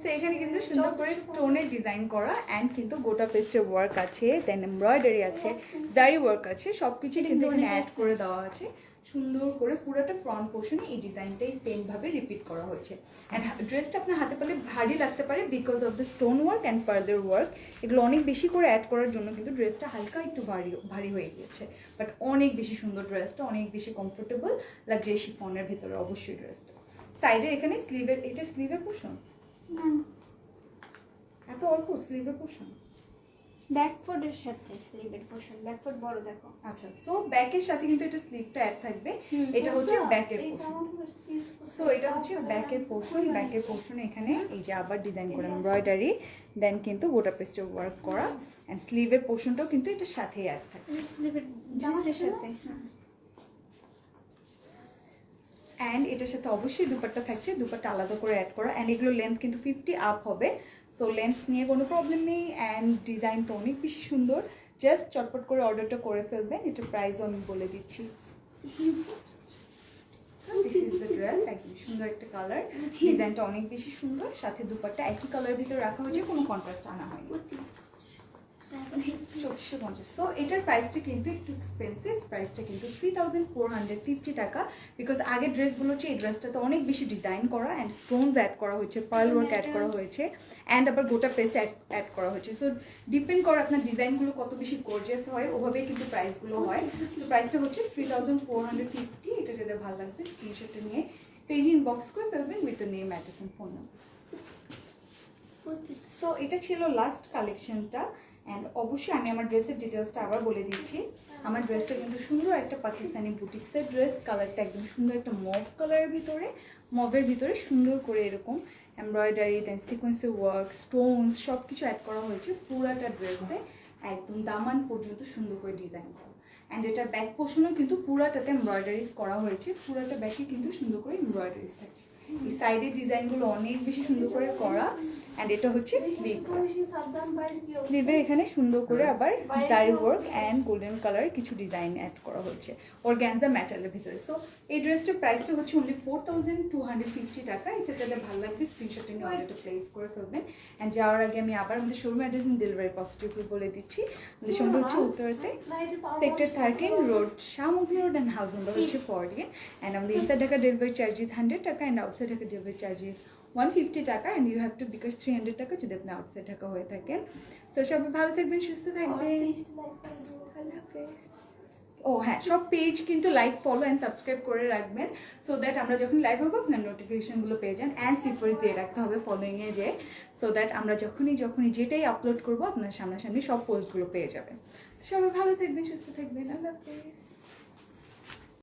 Speaker 1: সো এখানে কিন্তু সুন্দর করে স্টোনের ডিজাইন করা অ্যান্ড কিন্তু গোটা পেস্টের ওয়ার্ক আছে, দেন এমব্রয়ডারি আছে, জারি ওয়ার্ক আছে, সব কিছুই কিন্তু এখানে অ্যাড করে দেওয়া আছে। সুন্দর করে পুরোটা ফ্রন্ট পোর্শনে এই ডিজাইনটাই সেম ভাবে রিপিট করা হয়েছে। অ্যান্ড ড্রেসটা আপনার হাতে পেলে ভারী লাগতে পারে because of the stone work and পার্লের ওয়ার্ক, এগুলো অনেক বেশি করে অ্যাড করার জন্য কিন্তু ড্রেসটা হালকা একটু ভারী হয়ে গিয়েছে, বাট অনেক বেশি সুন্দর ড্রেসটা, অনেক বেশি কমফোর্টেবল লাগছে এই শিফনের ভিতরে অবশ্যই ড্রেসটা। সাইডের এখানে স্লিভের, এটা স্লিভের পোর্শন, এত অল্প স্লিভের পোর্শন,
Speaker 2: ব্যাকফোর্ডের সাথে স্লিভের পোর্শন, ব্যাকফোর্ড বড় দেখো।
Speaker 1: আচ্ছা সো ব্যাকের সাথে কিন্তু এটা স্লিভটা অ্যাড থাকবে, এটা হচ্ছে ব্যাকের পোর্শন। সো এটা হচ্ছে ব্যাকের পোর্শন, ব্যাকের পোর্শনে এখানে এই যে আবার ডিজাইন করে এমব্রয়ডারি, দেন কিন্তু গোটা পেস্টের ওয়ার্ক করা অ্যান্ড স্লিভের পোর্শনটাও কিন্তু এটার সাথেই অ্যাড থাকবে,
Speaker 2: স্লিভের জামার সাথে।
Speaker 1: অ্যান্ড এটার সাথে অবশ্যই দুপাট্টা থাকছে, দুপাট্টা আলাদা করে অ্যাড করা অ্যান্ড এগুলো লেন্থ কিন্তু 50 আপ হবে। সো লেন্থ নিয়ে কোনো প্রবলেম নেই অ্যান্ড ডিজাইন তো অনেক বেশি সুন্দর, জাস্ট চটপট করে অর্ডারটা করে ফেলবেন। এটার প্রাইসও আমি বলে দিচ্ছি। দিস ইজ দ্য ড্রেস, একদম সুন্দর একটা কালার, ডিজাইনটা অনেক বেশি সুন্দর, সাথে দুপাট্টা একই কালারের ভিতরে রাখা হয়েছে, কোনো কন্ট্রাস্ট আনা হয়নি। 2450। সো এটার প্রাইসটা কিন্তু একটু এক্সপেন্সিভ, প্রাইসটা কিন্তু 3450 টাকা, বিকজ আগের ড্রেসগুলো হচ্ছে এই ড্রেসটাতে অনেক বেশি ডিজাইন করা অ্যান্ড স্টোনস অ্যাড করা হয়েছে, পার্ল ওয়ার্ক অ্যাড করা হয়েছে অ্যান্ড আবার গোটা পেস্ট অ্যাড করা হয়েছে। সো ডিপেন্ড করে আপনার ডিজাইনগুলো কত বেশি গর্জিয়াস হয়, ওভাবেই কিন্তু প্রাইসগুলো হয়। সো প্রাইসটা হচ্ছে 3450। এটা যদি ভালো লাগবে স্ক্রিনশটটা নিয়ে পেজ ইনবক্স করে ফেলবেন with name, address and phone number. So এটা ছিল লাস্ট কালেকশনটা অ্যান্ড অবশ্যই আমি আমার ড্রেসের ডিটেলসটা আবার বলে দিচ্ছি। আমার ড্রেসটা কিন্তু সুন্দর একটা পাকিস্তানি বুটিক্সের ড্রেস, কালারটা একদম সুন্দর একটা মভ কালারের ভিতরে, মভের ভিতরে সুন্দর করে এরকম এমব্রয়ডারি, দেন সিকোয়েন্সের ওয়ার্ক, স্টোনস সব কিছু অ্যাড করা হয়েছে পুরাটা ড্রেসে, একদম দামান পর্যন্ত সুন্দর করে ডিজাইন করা। অ্যান্ড এটার ব্যাক পোর্শনেও কিন্তু পুরাটাতে এমব্রয়ডারিজ করা হয়েছে, পুরাটা ব্যাকে কিন্তু সুন্দর করে এমব্রয়ডারিজ থাকছে। এই সাইডের ডিজাইনগুলো অনেক বেশি সুন্দর করে করা অ্যান্ড এটা হচ্ছে স্লিভ, স্লিভের এখানে সুন্দর করে আবার জারি ওয়ার্ক অ্যান্ড গোল্ডেন কালার কিছু ডিজাইন অ্যাড করা হয়েছে অর্গানজা ম্যাটেরিয়ালের ভিতরে। সো এই ড্রেসটার প্রাইসটা হচ্ছে অনলি 4250 টাকা। এটা যাদের ভালো লাগবে স্ক্রিনশটটা নিয়ে অর্ডারটা প্লেস করে ফেলবেন। অ্যান্ড যাওয়ার আগে আমি আবার আমাদের শোরুম অ্যাড্রেস ডেলিভারি পজিটিভলি বলে দিচ্ছি। আমাদের শোরুমটা হচ্ছে উত্তরাতে, সেক্টর 13 রোড, শাহমুখী রোড অ্যান্ড হাউস নাম্বার হচ্ছে 40 অ্যান্ড আমাদের ইনসাইড ঢাকা ডেলিভারি চার্জেস 100 টাকা and outside Dhaka delivery charges 150 টাকা অ্যান্ড ইউ হ্যাভ টু বিকাশ 300 টাকা যদি আপনি আউটসাইড ঢাকা হয়ে থাকেন। তো সবাই ভালো থাকবেন, সুস্থ থাকবেন, আল্লাহ হাফেজ। ও হ্যাঁ, সব পেজ কিন্তু লাইক, ফলো অ্যান্ড সাবস্ক্রাইব করে রাখবেন সো দ্যাট আমরা যখন লাইভ হবো আপনার নোটিফিকেশনগুলো পেয়ে যান অ্যান্ড সিফার্স দিয়ে রাখতে হবে ফলোইংয়ে যে, সো দ্যাট আমরা যখনই যেটাই আপলোড করবো আপনার সামনাসামনি সব পোস্টগুলো পেয়ে যাবেন। সবাই ভালো থাকবেন, সুস্থ থাকবেন, আল্লাহ হাফেজ।